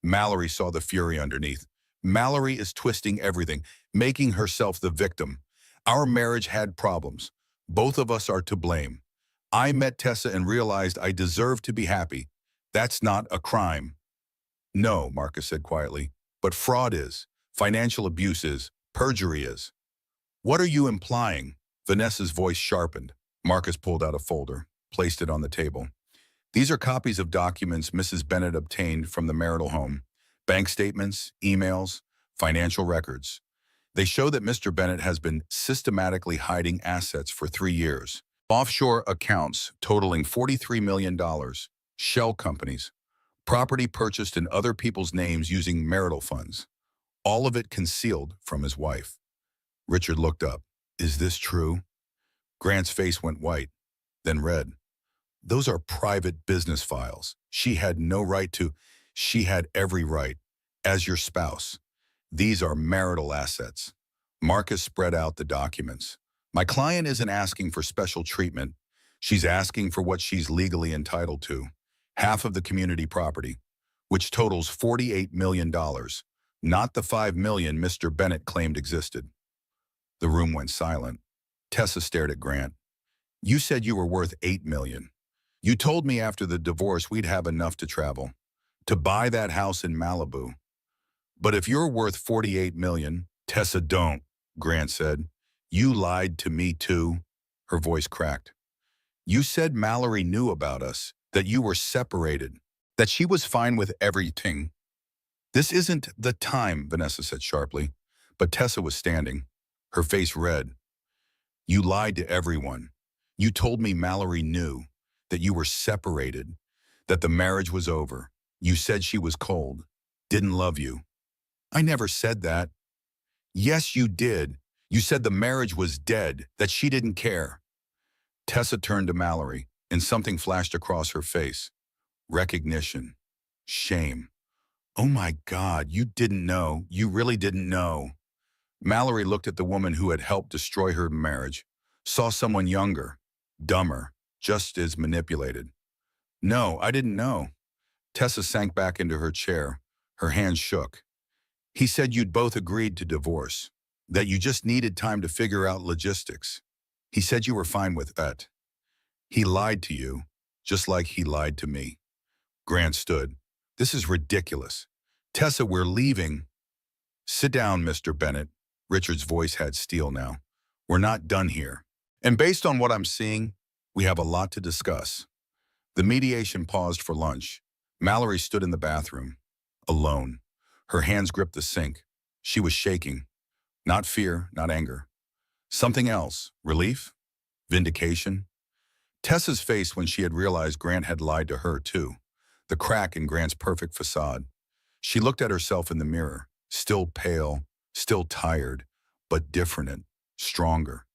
Mallory saw the fury underneath. "Mallory is twisting everything, making herself the victim. Our marriage had problems. Both of us are to blame. I met Tessa and realized I deserve to be happy. That's not a crime." "No," Marcus said quietly, "but fraud is. Financial abuse is. Perjury is." "What are you implying?" Vanessa's voice sharpened. Marcus pulled out a folder, placed it on the table. "These are copies of documents Mrs. Bennett obtained from the marital home. Bank statements, emails, financial records. They show that Mr. Bennett has been systematically hiding assets for 3 years. Offshore accounts totaling $43 million, shell companies, property purchased in other people's names using marital funds, all of it concealed from his wife. Richard looked up. Is this true? Grant's face went white, then red. Those are private business files. She had no right to. She had every right. As your spouse. These are marital assets. Marcus spread out the documents. My client isn't asking for special treatment. She's asking for what she's legally entitled to. Half of the community property, which totals $48 million, not the $5 million Mr. Bennett claimed existed. The room went silent. Tessa stared at Grant. You said you were worth $8 million. You told me after the divorce we'd have enough to travel, to buy that house in Malibu. But if you're worth $48 million, Tessa, don't, Grant said. You lied to me too. Her voice cracked. You said Mallory knew about us, that you were separated, that she was fine with everything. This isn't the time, Vanessa said sharply, but Tessa was standing, her face red. You lied to everyone. You told me Mallory knew, that you were separated, that the marriage was over. You said she was cold, didn't love you. I never said that. Yes, you did. You said the marriage was dead, that she didn't care. Tessa turned to Mallory, and something flashed across her face. Recognition. Shame. Oh my God, you didn't know. You really didn't know. Mallory looked at the woman who had helped destroy her marriage, saw someone younger, dumber, just as manipulated. No, I didn't know. Tessa sank back into her chair. Her hands shook. He said you'd both agreed to divorce, that you just needed time to figure out logistics. He said you were fine with that. He lied to you, just like he lied to me. Grant stood. This is ridiculous. Tessa, we're leaving. Sit down, Mr. Bennett. Richard's voice had steel now. We're not done here. And based on what I'm seeing, we have a lot to discuss. The mediation paused for lunch. Mallory stood in the bathroom, alone. Her hands gripped the sink. She was shaking. Not fear, not anger. Something else. Relief? Vindication? Tessa's face when she had realized Grant had lied to her too. The crack in Grant's perfect facade. She looked at herself in the mirror, still pale, still tired, but different, stronger.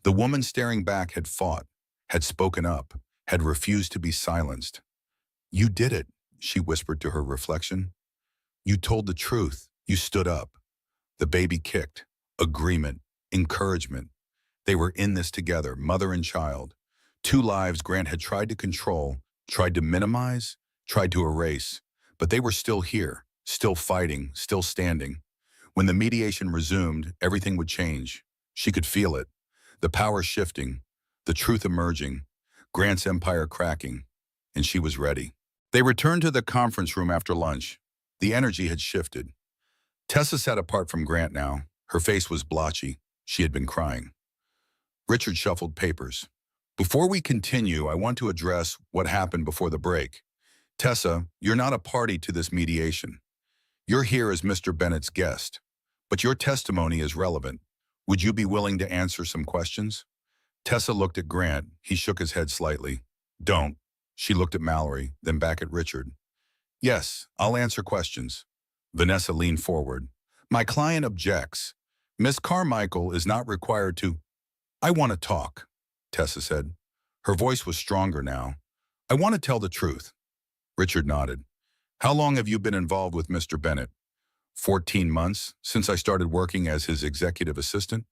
The woman staring back had fought, had spoken up, had refused to be silenced. You did it, she whispered to her reflection. You told the truth. You stood up. The baby kicked. Agreement. Encouragement. They were in this together, mother and child. Two lives Grant had tried to control, tried to minimize, tried to erase. But they were still here, still fighting, still standing. When the mediation resumed, everything would change. She could feel it. The power shifting, the truth emerging, Grant's empire cracking, and she was ready. They returned to the conference room after lunch. The energy had shifted. Tessa sat apart from Grant now. Her face was blotchy. She had been crying. Richard shuffled papers. Before we continue, I want to address what happened before the break. Tessa, you're not a party to this mediation. You're here as Mr. Bennett's guest, but your testimony is relevant. Would you be willing to answer some questions? Tessa looked at Grant. He shook his head slightly. Don't. She looked at Mallory, then back at Richard. Yes, I'll answer questions. Vanessa leaned forward. My client objects. Miss Carmichael is not required to. I want to talk, Tessa said. Her voice was stronger now. I want to tell the truth. Richard nodded. How long have you been involved with Mr. Bennett? 14 months, since I started working as his executive assistant.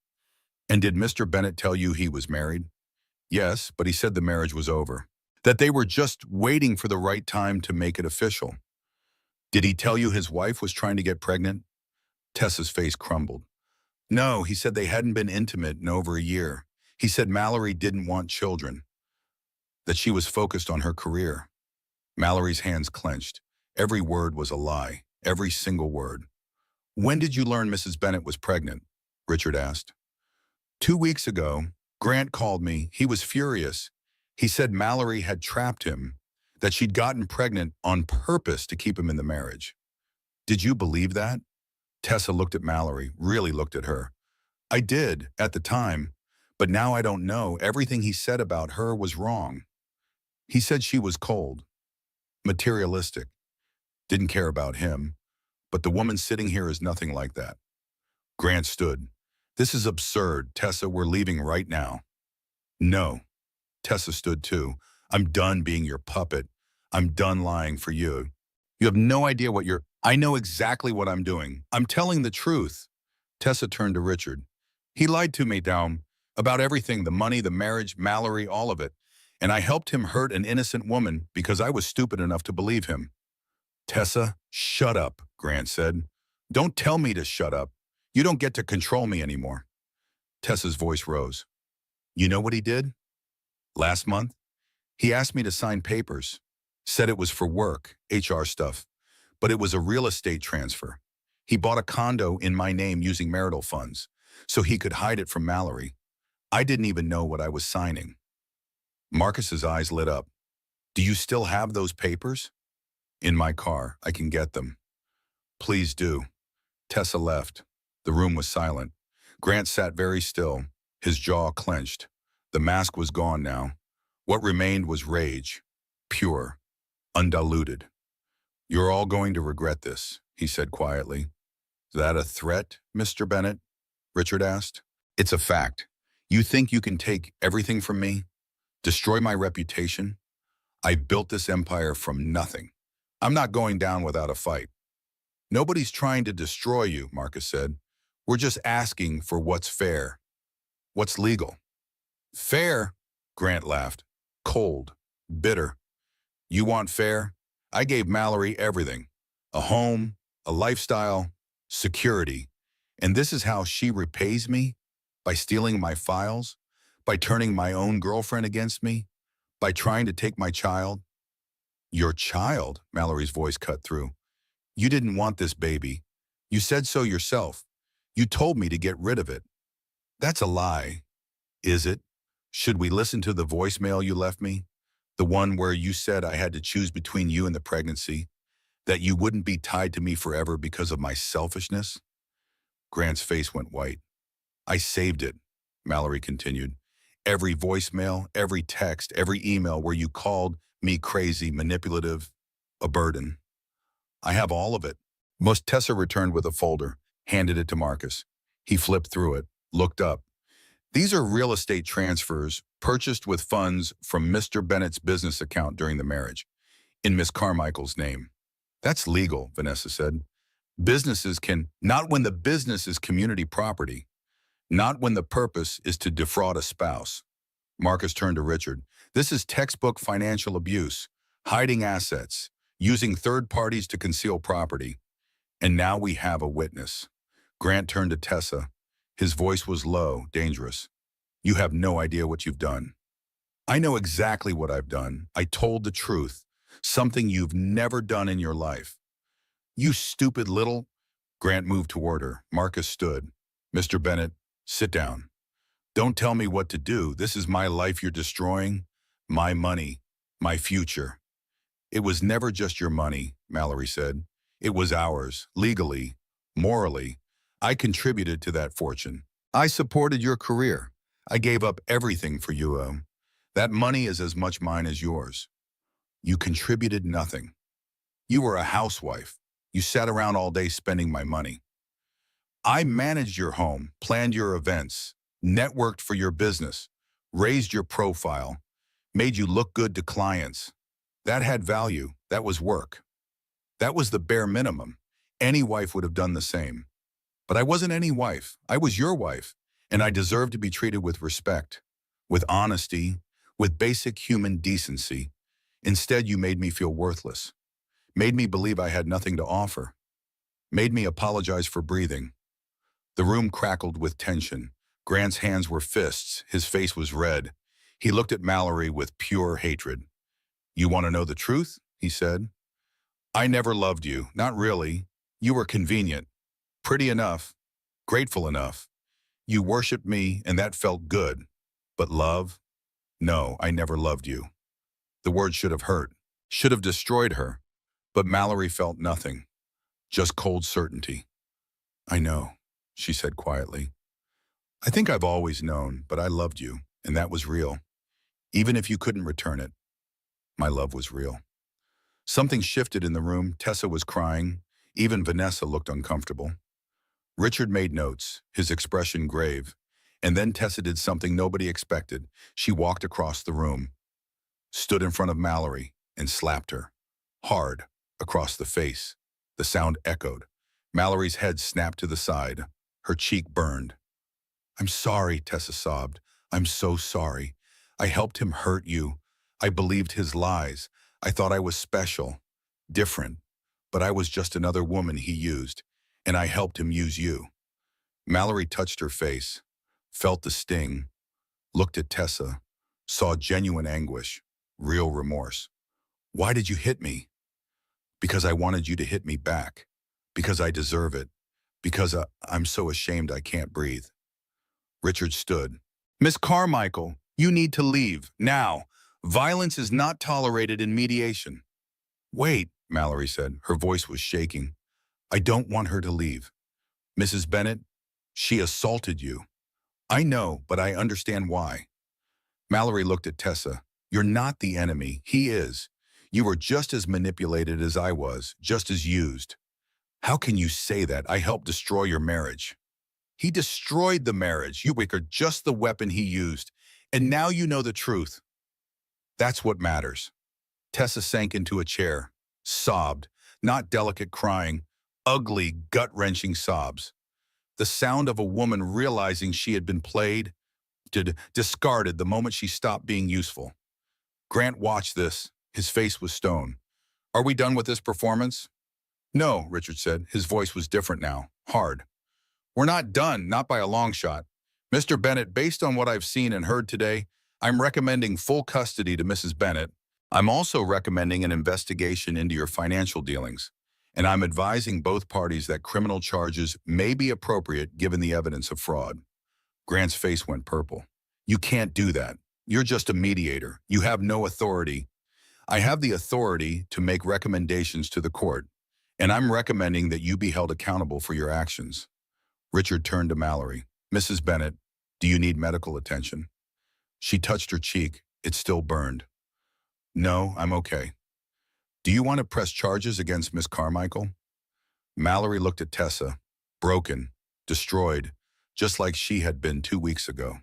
And did Mr. Bennett tell you he was married? Yes, but he said the marriage was over. That they were just waiting for the right time to make it official. Did he tell you his wife was trying to get pregnant? Tessa's face crumbled. No, he said they hadn't been intimate in over a year. He said Mallory didn't want children, that she was focused on her career. Mallory's hands clenched. Every word was a lie, every single word. When did you learn Mrs. Bennett was pregnant? Richard asked. 2 weeks ago, Grant called me. He was furious. He said Mallory had trapped him, that she'd gotten pregnant on purpose to keep him in the marriage. Did you believe that? Tessa looked at Mallory, really looked at her. I did, at the time, But now I don't know. Everything he said about her was wrong. He said she was cold, materialistic, didn't care about him. But the woman sitting here is nothing like that. Grant stood. This is absurd. Tessa, we're leaving right now. No. Tessa stood too. I'm done being your puppet. I'm done lying for you. You have no idea what you're... I know exactly what I'm doing. I'm telling the truth. Tessa turned to Richard. He lied to me, Daum, about everything, the money, the marriage, Mallory, all of it. And I helped him hurt an innocent woman because I was stupid enough to believe him. Tessa, shut up, Grant said. Don't tell me to shut up. You don't get to control me anymore. Tessa's voice rose. You know what he did? Last month, he asked me to sign papers. Said it was for work, HR stuff. But it was a real estate transfer. He bought a condo in my name using marital funds, so he could hide it from Mallory. I didn't even know what I was signing. Marcus's eyes lit up. Do you still have those papers? In my car. I can get them. Please do. Tessa left. The room was silent. Grant sat very still, his jaw clenched. The mask was gone now. What remained was rage, pure, undiluted. You're all going to regret this, he said quietly. Is that a threat, Mr. Bennett? Richard asked. It's a fact. You think you can take everything from me? Destroy my reputation? I've built this empire from nothing. I'm not going down without a fight. Nobody's trying to destroy you, Marcus said. We're just asking for what's fair. What's legal? Fair? Grant laughed. Cold. Bitter. You want fair? I gave Mallory everything. A home, a lifestyle, security. And this is how she repays me? By stealing my files? By turning my own girlfriend against me? By trying to take my child? Your child? Mallory's voice cut through. You didn't want this baby. You said so yourself. You told me to get rid of it. That's a lie. Is it? Should we listen to the voicemail you left me? The one where you said I had to choose between you and the pregnancy? That you wouldn't be tied to me forever because of my selfishness? Grant's face went white. I saved it, Mallory continued. Every voicemail, every text, every email where you called me crazy, manipulative, a burden. I have all of it. Tessa returned with a folder, handed it to Marcus. He flipped through it, looked up. These are real estate transfers purchased with funds from Mr. Bennett's business account during the marriage, in Miss Carmichael's name. That's legal, Vanessa said. Businesses can, not when the business is community property, not when the purpose is to defraud a spouse. Marcus turned to Richard. This is textbook financial abuse, hiding assets, using third parties to conceal property. And now we have a witness. Grant turned to Tessa. His voice was low, dangerous. You have no idea what you've done. I know exactly what I've done. I told the truth, something you've never done in your life. You stupid little... Grant moved toward her. Marcus stood. Mr. Bennett, sit down. Don't tell me what to do. This is my life you're destroying. My money. My future. It was never just your money, Mallory said. It was ours, legally, morally. I contributed to that fortune. I supported your career. I gave up everything for you. That money is as much mine as yours. You contributed nothing. You were a housewife. You sat around all day spending my money. I managed your home, planned your events, networked for your business, raised your profile, made you look good to clients. That had value. That was work. That was the bare minimum. Any wife would have done the same. But I wasn't any wife. I was your wife, and I deserved to be treated with respect, with honesty, with basic human decency. Instead, you made me feel worthless, made me believe I had nothing to offer, made me apologize for breathing. The room crackled with tension. Grant's hands were fists. His face was red. He looked at Mallory with pure hatred. You want to know the truth? He said. I never loved you. Not really. You were convenient. Pretty enough. Grateful enough. You worshipped me, and that felt good. But love? No, I never loved you. The word should have hurt. Should have destroyed her. But Mallory felt nothing. Just cold certainty. I know, she said quietly. I think I've always known, but I loved you, and that was real. Even if you couldn't return it, my love was real. Something shifted in the room. Tessa was crying. Even Vanessa looked uncomfortable. Richard made notes, his expression grave. And then Tessa did something nobody expected. She walked across the room, stood in front of Mallory, and slapped her. Hard, across the face. The sound echoed. Mallory's head snapped to the side. Her cheek burned. "I'm sorry," Tessa sobbed. "I'm so sorry. I helped him hurt you. I believed his lies. I thought I was special, different. But I was just another woman he used, and I helped him use you." Mallory touched her face, felt the sting, looked at Tessa, saw genuine anguish, real remorse. "Why did you hit me?" "Because I wanted you to hit me back. Because I deserve it. Because I'm so ashamed I can't breathe." Richard stood. "Miss Carmichael, you need to leave, now. Violence is not tolerated in mediation." "Wait," Mallory said. Her voice was shaking. "I don't want her to leave. Mrs. Bennett, she assaulted you." "I know, but I understand why." Mallory looked at Tessa. "You're not the enemy. He is. You were just as manipulated as I was, just as used." "How can you say that? I helped destroy your marriage." "He destroyed the marriage. You were just the weapon he used. And now you know the truth. That's what matters." Tessa sank into a chair, sobbed, not delicate crying, ugly, gut-wrenching sobs. The sound of a woman realizing she had been played, discarded the moment she stopped being useful. Grant watched this. His face was stone. "Are we done with this performance?" "No," Richard said. His voice was different now, hard. "We're not done, not by a long shot. Mr. Bennett, based on what I've seen and heard today, I'm recommending full custody to Mrs. Bennett. I'm also recommending an investigation into your financial dealings, and I'm advising both parties that criminal charges may be appropriate given the evidence of fraud." Grant's face went purple. "You can't do that. You're just a mediator. You have no authority." "I have the authority to make recommendations to the court, and I'm recommending that you be held accountable for your actions." Richard turned to Mallory. "Mrs. Bennett, do you need medical attention?" She touched her cheek. It still burned. "No, I'm okay." "Do you want to press charges against Miss Carmichael?" Mallory looked at Tessa, broken, destroyed, just like she had been 2 weeks ago.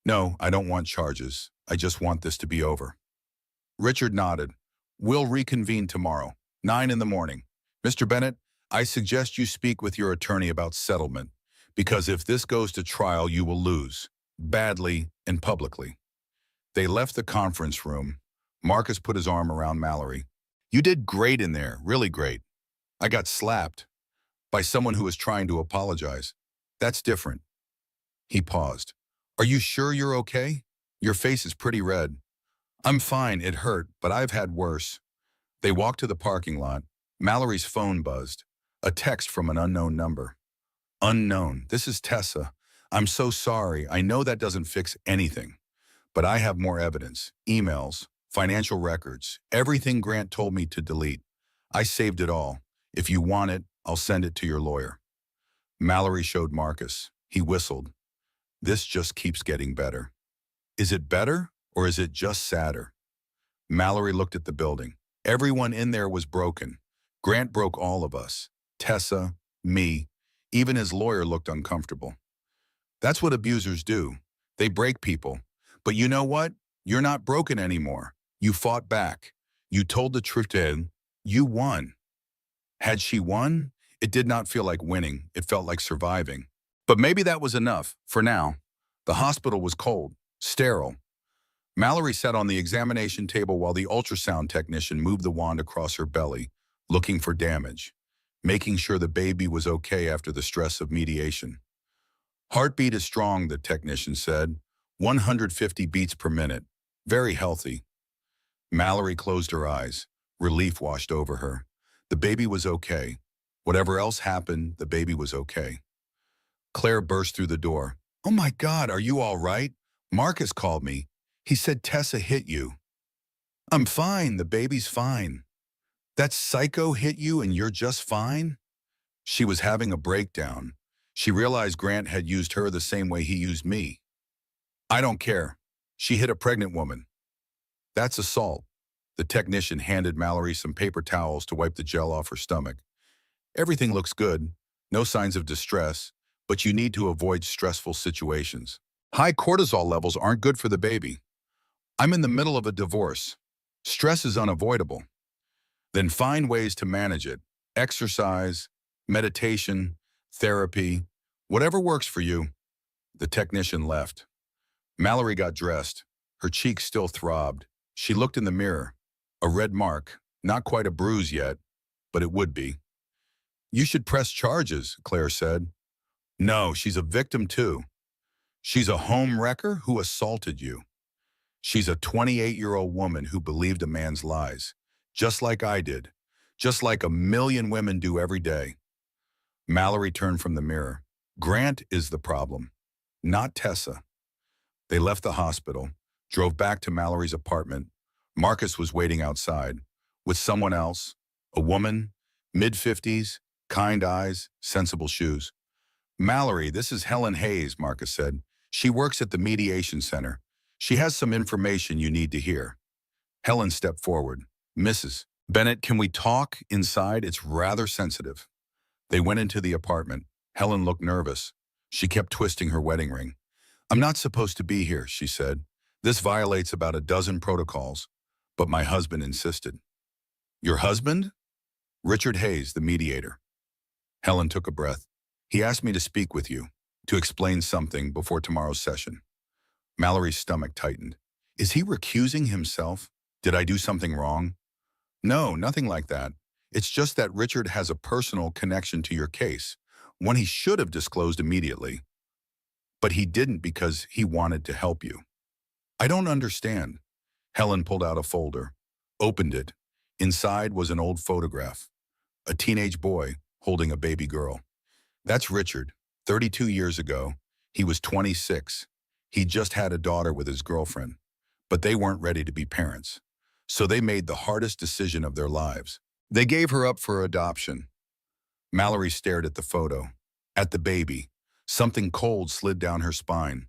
"No, I don't want charges. I just want this to be over." Richard nodded. "We'll reconvene tomorrow, 9 in the morning. Mr. Bennett, I suggest you speak with your attorney about settlement, because if this goes to trial, you will lose, badly and publicly." They left the conference room. Marcus put his arm around Mallory. "You did great in there, really great. I got slapped by someone who was trying to apologize. That's different." He paused. "Are you sure you're okay? Your face is pretty red." "I'm fine, it hurt, but I've had worse." They walked to the parking lot. Mallory's phone buzzed. A text from an unknown number. "Unknown, this is Tessa. I'm so sorry. I know that doesn't fix anything. But I have more evidence. Emails, financial records, everything Grant told me to delete. I saved it all. If you want it, I'll send it to your lawyer." Mallory showed Marcus. He whistled. "This just keeps getting better." "Is it better, or is it just sadder?" Mallory looked at the building. Everyone in there was broken. Grant broke all of us. Tessa, me, even his lawyer looked uncomfortable. "That's what abusers do. They break people. But you know what? You're not broken anymore. You fought back. You told the truth, and you won." Had she won? It did not feel like winning. It felt like surviving. But maybe that was enough, for now. The hospital was cold, sterile. Mallory sat on the examination table while the ultrasound technician moved the wand across her belly, looking for damage, making sure the baby was okay after the stress of mediation. "Heartbeat is strong," the technician said. 150 beats per minute. Very healthy." Mallory closed her eyes. Relief washed over her. The baby was okay. Whatever else happened, the baby was okay. Claire burst through the door. "Oh my God, are you all right? Marcus called me. He said Tessa hit you." "I'm fine, the baby's fine." "That psycho hit you and you're just fine?" She was having a breakdown. She realized Grant had used her the same way he used me. I don't care. She hit a pregnant woman. That's assault. The technician handed Mallory some paper towels to wipe the gel off her stomach. Everything looks good. No signs of distress, but you need to avoid stressful situations. High cortisol levels aren't good for the baby. I'm in the middle of a divorce. Stress is unavoidable. Then find ways to manage it. Exercise, meditation, therapy, whatever works for you. The technician left. Mallory got dressed. Her cheeks still throbbed. She looked in the mirror. A red mark, not quite a bruise yet, but it would be. You should press charges, Claire said. No, she's a victim too. She's a home wrecker who assaulted you. She's a 28-year-old woman who believed a man's lies, just like I did, just like a million women do every day. Mallory turned from the mirror. Grant is the problem, not Tessa. They left the hospital, drove back to Mallory's apartment. Marcus was waiting outside, with someone else, a woman, mid-50s, kind eyes, sensible shoes. Mallory, this is Helen Hayes, Marcus said. She works at the mediation center. She has some information you need to hear. Helen stepped forward. Mrs. Bennett, can we talk inside? It's rather sensitive. They went into the apartment. Helen looked nervous. She kept twisting her wedding ring. I'm not supposed to be here, she said. This violates about a dozen protocols, but my husband insisted. Your husband? Richard Hayes, the mediator. Helen took a breath. He asked me to speak with you, to explain something before tomorrow's session. Mallory's stomach tightened. Is he recusing himself? Did I do something wrong? No, nothing like that. It's just that Richard has a personal connection to your case, one he should have disclosed immediately. But he didn't because he wanted to help you. I don't understand. Helen pulled out a folder, opened it. Inside was an old photograph. A teenage boy holding a baby girl. That's Richard. 32 years ago, he was 26. He just had a daughter with his girlfriend, but they weren't ready to be parents. So they made the hardest decision of their lives. They gave her up for adoption. Mallory stared at the photo, at the baby. Something cold slid down her spine.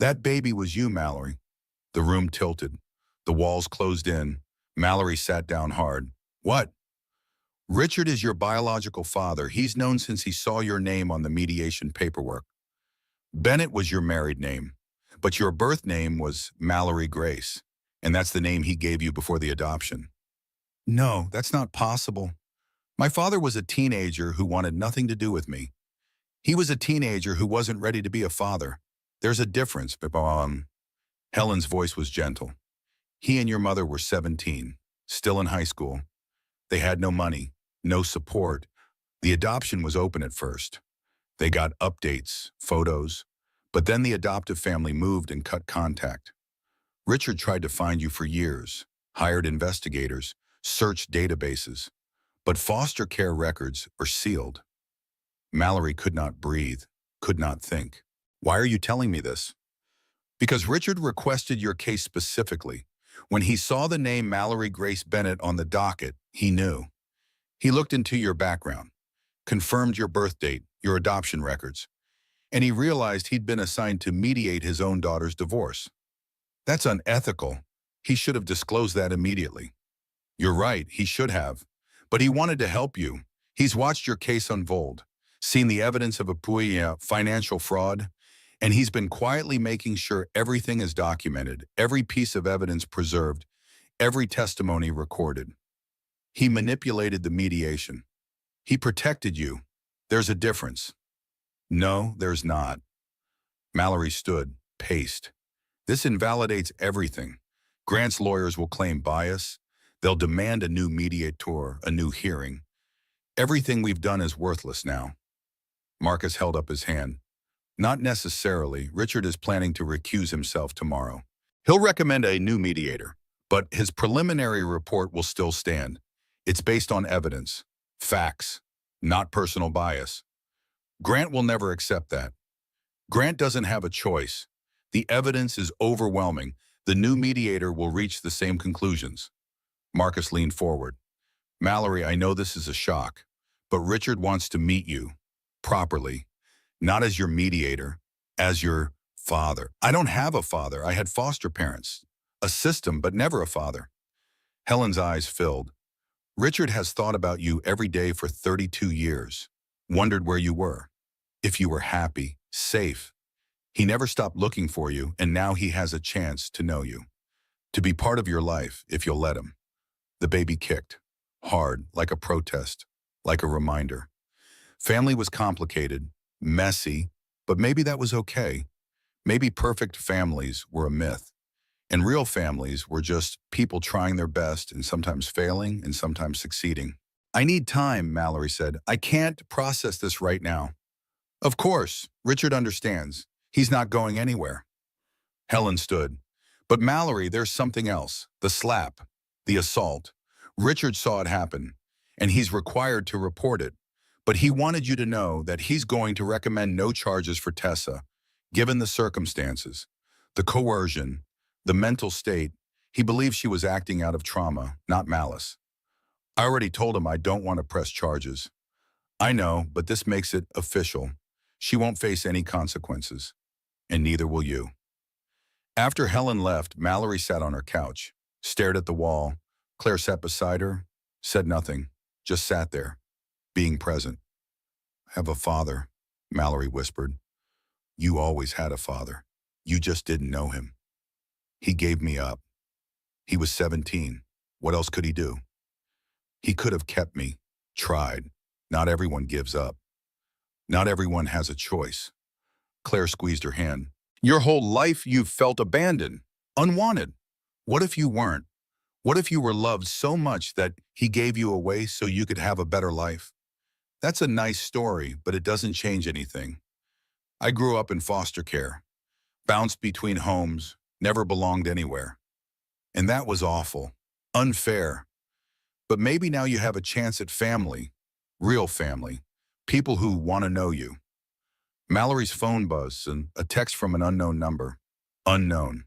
That baby was you, Mallory. The room tilted. The walls closed in. Mallory sat down hard. What? Richard is your biological father. He's known since he saw your name on the mediation paperwork. Bennett was your married name, but your birth name was Mallory Grace, and that's the name he gave you before the adoption. No, that's not possible. My father was a teenager who wanted nothing to do with me. He was a teenager who wasn't ready to be a father. There's a difference, Helen's voice was gentle. He and your mother were 17, still in high school. They had no money, no support. The adoption was open at first. They got updates, photos, but then the adoptive family moved and cut contact. Richard tried to find you for years, hired investigators, searched databases, but foster care records are sealed. Mallory could not breathe, could not think. Why are you telling me this? Because Richard requested your case specifically. When he saw the name Mallory Grace Bennett on the docket, he knew. He looked into your background, confirmed your birth date, your adoption records, and he realized he'd been assigned to mediate his own daughter's divorce. That's unethical. He should have disclosed that immediately. You're right, he should have. But he wanted to help you. He's watched your case unfold, seen the evidence of a financial fraud, and he's been quietly making sure everything is documented, every piece of evidence preserved, every testimony recorded. He manipulated the mediation. He protected you. There's a difference. No, there's not. Mallory stood, paced. This invalidates everything. Grant's lawyers will claim bias. They'll demand a new mediator, a new hearing. Everything we've done is worthless now. Marcus held up his hand. Not necessarily. Richard is planning to recuse himself tomorrow. He'll recommend a new mediator, but his preliminary report will still stand. It's based on evidence, facts, not personal bias. Grant will never accept that. Grant doesn't have a choice. The evidence is overwhelming. The new mediator will reach the same conclusions. Marcus leaned forward. Mallory, I know this is a shock, but Richard wants to meet you, properly. Not as your mediator, as your father. I don't have a father. I had foster parents. A system, but never a father. Helen's eyes filled. Richard has thought about you every day for 32 years. Wondered where you were. If you were happy, safe. He never stopped looking for you, and now he has a chance to know you. To be part of your life, if you'll let him. The baby kicked. Hard, like a protest. Like a reminder. Family was complicated, messy, but maybe that was okay. Maybe perfect families were a myth. And real families were just people trying their best and sometimes failing and sometimes succeeding. I need time, Mallory said. I can't process this right now. Of course, Richard understands. He's not going anywhere. Helen stood. But Mallory, there's something else. The slap. The assault. Richard saw it happen, and he's required to report it. But he wanted you to know that he's going to recommend no charges for Tessa, given the circumstances, the coercion, the mental state. He believes she was acting out of trauma, not malice. I already told him I don't want to press charges. I know, but this makes it official. She won't face any consequences, and neither will you. After Helen left, Mallory sat on her couch, stared at the wall. Claire sat beside her, said nothing, just sat there, being present. I have a father, Mallory whispered. You always had a father. You just didn't know him. He gave me up. He was 17. What else could he do? He could have kept me, tried. Not everyone gives up. Not everyone has a choice. Claire squeezed her hand. Your whole life you've felt abandoned, unwanted. What if you weren't? What if you were loved so much that he gave you away so you could have a better life? That's a nice story, but it doesn't change anything. I grew up in foster care, bounced between homes, never belonged anywhere. And that was awful, unfair. But maybe now you have a chance at family, real family, people who want to know you. Mallory's phone buzzed and a text from an unknown number. Unknown.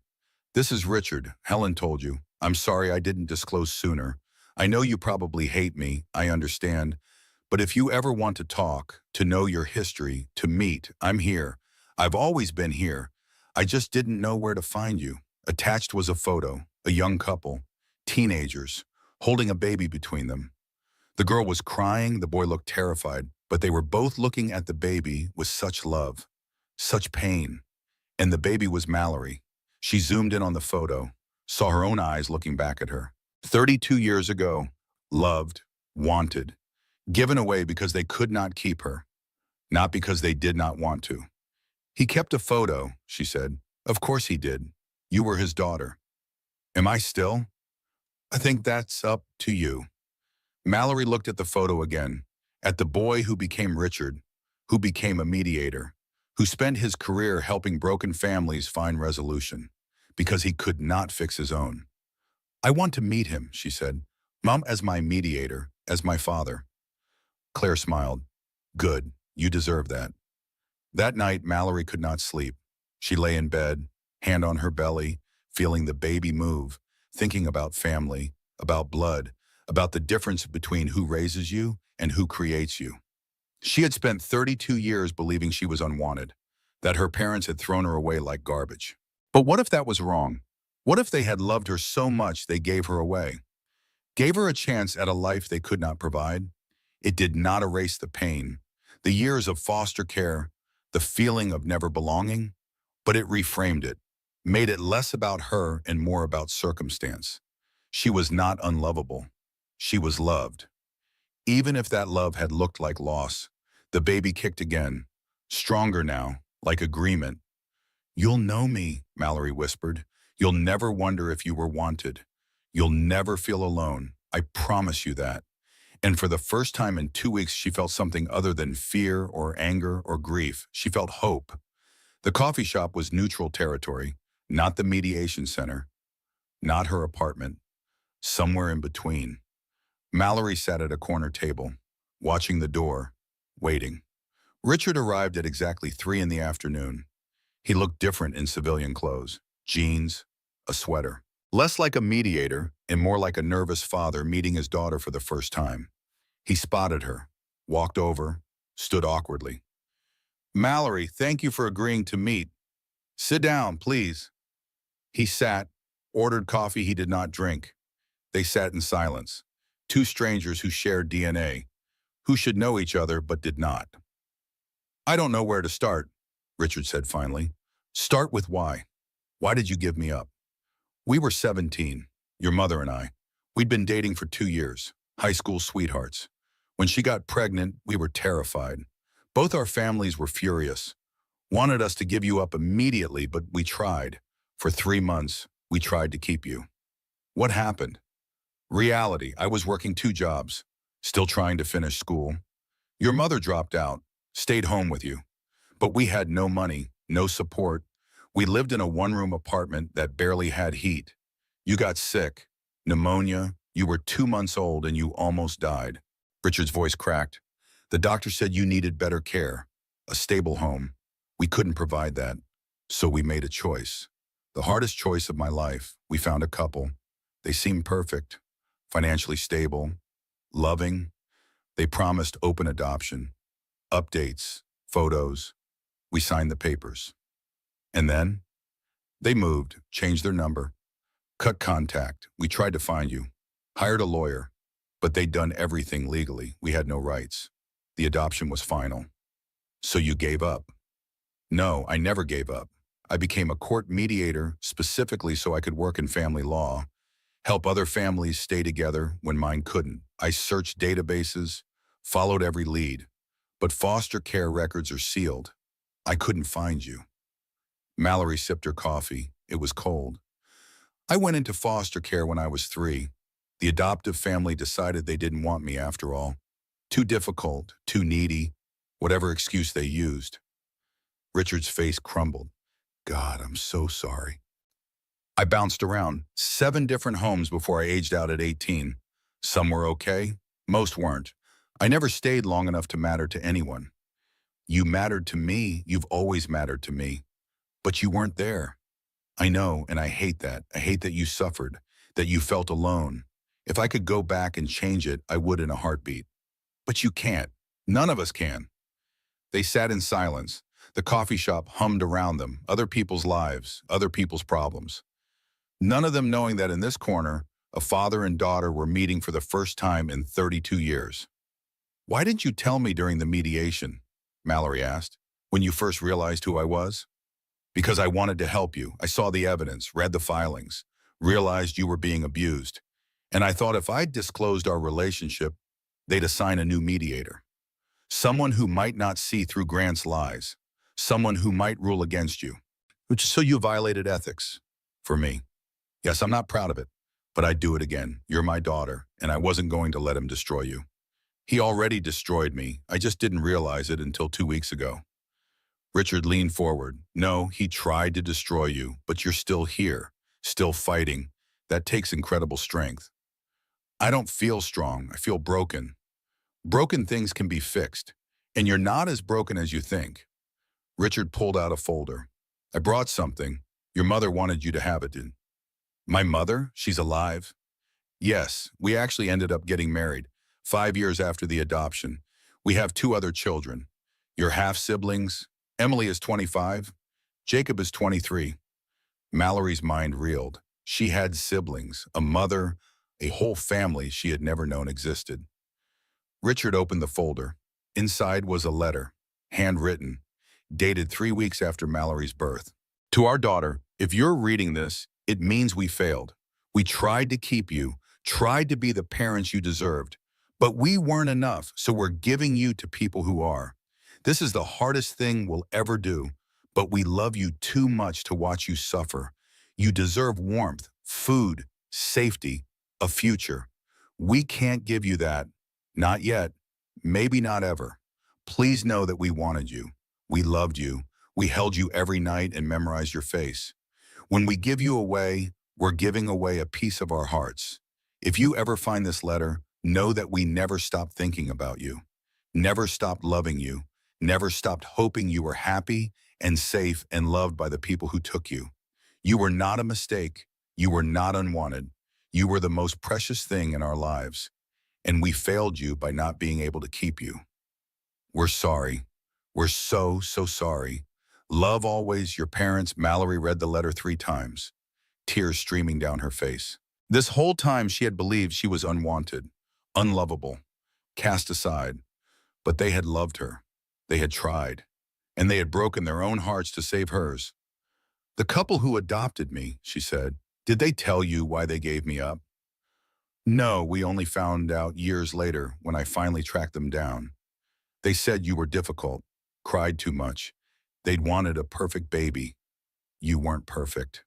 This is Richard, Helen told you. I'm sorry I didn't disclose sooner. I know you probably hate me, I understand. But if you ever want to talk, to know your history, to meet, I'm here. I've always been here. I just didn't know where to find you. Attached was a photo, a young couple, teenagers, holding a baby between them. The girl was crying, the boy looked terrified, but they were both looking at the baby with such love, such pain. And the baby was Mallory. She zoomed in on the photo, saw her own eyes looking back at her. 32 years ago, loved, wanted, given away because they could not keep her, not because they did not want to. He kept a photo, she said. Of course he did. You were his daughter. Am I still? I think that's up to you. Mallory looked at the photo again, at the boy who became Richard, who became a mediator, who spent his career helping broken families find resolution, because he could not fix his own. I want to meet him, she said. Mom as my mediator, as my father. Claire smiled. Good, you deserve that. That night, Mallory could not sleep. She lay in bed, hand on her belly, feeling the baby move, thinking about family, about blood, about the difference between who raises you and who creates you. She had spent 32 years believing she was unwanted, that her parents had thrown her away like garbage. But what if that was wrong? What if they had loved her so much they gave her away? Gave her a chance at a life they could not provide? It did not erase the pain, the years of foster care, the feeling of never belonging, but it reframed it, made it less about her and more about circumstance. She was not unlovable. She was loved. Even if that love had looked like loss, the baby kicked again, stronger now, like agreement. You'll know me, Mallory whispered. You'll never wonder if you were wanted. You'll never feel alone. I promise you that. And for the first time in 2 weeks, she felt something other than fear or anger or grief. She felt hope. The coffee shop was neutral territory, not the mediation center, not her apartment, somewhere in between. Mallory sat at a corner table, watching the door, waiting. Richard arrived at exactly 3 in the afternoon. He looked different in civilian clothes, jeans, a sweater. Less like a mediator and more like a nervous father meeting his daughter for the first time. He spotted her, walked over, stood awkwardly. Mallory, thank you for agreeing to meet. Sit down, please. He sat, ordered coffee he did not drink. They sat in silence. Two strangers who shared DNA, who should know each other but did not. I don't know where to start, Richard said finally. Start with why. Why did you give me up? We were 17, your mother and I. We'd been dating for 2 years, high school sweethearts. When she got pregnant, we were terrified. Both our families were furious, wanted us to give you up immediately, but we tried. For 3 months, we tried to keep you. What happened? Reality, I was working 2 jobs, still trying to finish school. Your mother dropped out, stayed home with you. But we had no money, no support. We lived in a one-room apartment that barely had heat. You got sick, pneumonia, you were 2 months old and you almost died. Richard's voice cracked. The doctor said you needed better care, a stable home. We couldn't provide that, so we made a choice. The hardest choice of my life. We found a couple. They seemed perfect, financially stable, loving. They promised open adoption, updates, photos. We signed the papers. And then they moved, changed their number, cut contact. We tried to find you, hired a lawyer, but they'd done everything legally. We had no rights. The adoption was final. So you gave up? No, I never gave up. I became a court mediator specifically so I could work in family law, help other families stay together when mine couldn't. I searched databases, followed every lead, but foster care records are sealed. I couldn't find you. Mallory sipped her coffee. It was cold. I went into foster care when I was 3. The adoptive family decided they didn't want me after all. Too difficult, too needy, whatever excuse they used. Richard's face crumbled. God, I'm so sorry. I bounced around 7 different homes before I aged out at 18. Some were okay, most weren't. I never stayed long enough to matter to anyone. You mattered to me, you've always mattered to me. But you weren't there. I know, and I hate that. I hate that you suffered, that you felt alone. If I could go back and change it, I would in a heartbeat. But you can't. None of us can. They sat in silence. The coffee shop hummed around them, other people's lives, other people's problems. None of them knowing that in this corner, a father and daughter were meeting for the first time in 32 years. Why didn't you tell me during the mediation? Mallory asked, when you first realized who I was? Because I wanted to help you. I saw the evidence, read the filings, realized you were being abused. And I thought if I disclosed our relationship, they'd assign a new mediator. Someone who might not see through Grant's lies. Someone who might rule against you. So you violated ethics. For me. Yes, I'm not proud of it, but I'd do it again. You're my daughter, and I wasn't going to let him destroy you. He already destroyed me. I just didn't realize it until 2 weeks ago. Richard leaned forward. No, he tried to destroy you, but you're still here, still fighting. That takes incredible strength. I don't feel strong. I feel broken. Broken things can be fixed, and you're not as broken as you think. Richard pulled out a folder. I brought something. Your mother wanted you to have it, didn't? My mother? She's alive? Yes, we actually ended up getting married 5 years after the adoption. We have 2 other children. Your half-siblings? Emily is 25. Jacob is 23. Mallory's mind reeled. She had siblings, a mother, a whole family she had never known existed. Richard opened the folder. Inside was a letter, handwritten, dated 3 weeks after Mallory's birth. To our daughter, if you're reading this, it means we failed. We tried to keep you, tried to be the parents you deserved, but we weren't enough, so we're giving you to people who are. This is the hardest thing we'll ever do, but we love you too much to watch you suffer. You deserve warmth, food, safety, a future. We can't give you that. Not yet. Maybe not ever. Please know that we wanted you. We loved you. We held you every night and memorized your face. When we give you away, we're giving away a piece of our hearts. If you ever find this letter, know that we never stopped thinking about you, never stopped loving you, never stopped hoping you were happy and safe and loved by the people who took you. You were not a mistake. You were not unwanted. You were the most precious thing in our lives, and we failed you by not being able to keep you. We're sorry. We're so sorry. Love always, your parents. Mallory read the letter 3 times, tears streaming down her face. This whole time she had believed she was unwanted, unlovable, cast aside. But they had loved her. They had tried. And they had broken their own hearts to save hers. The couple who adopted me, she said, did they tell you why they gave me up? No, we only found out years later when I finally tracked them down. They said you were difficult, cried too much. They'd wanted a perfect baby. You weren't perfect.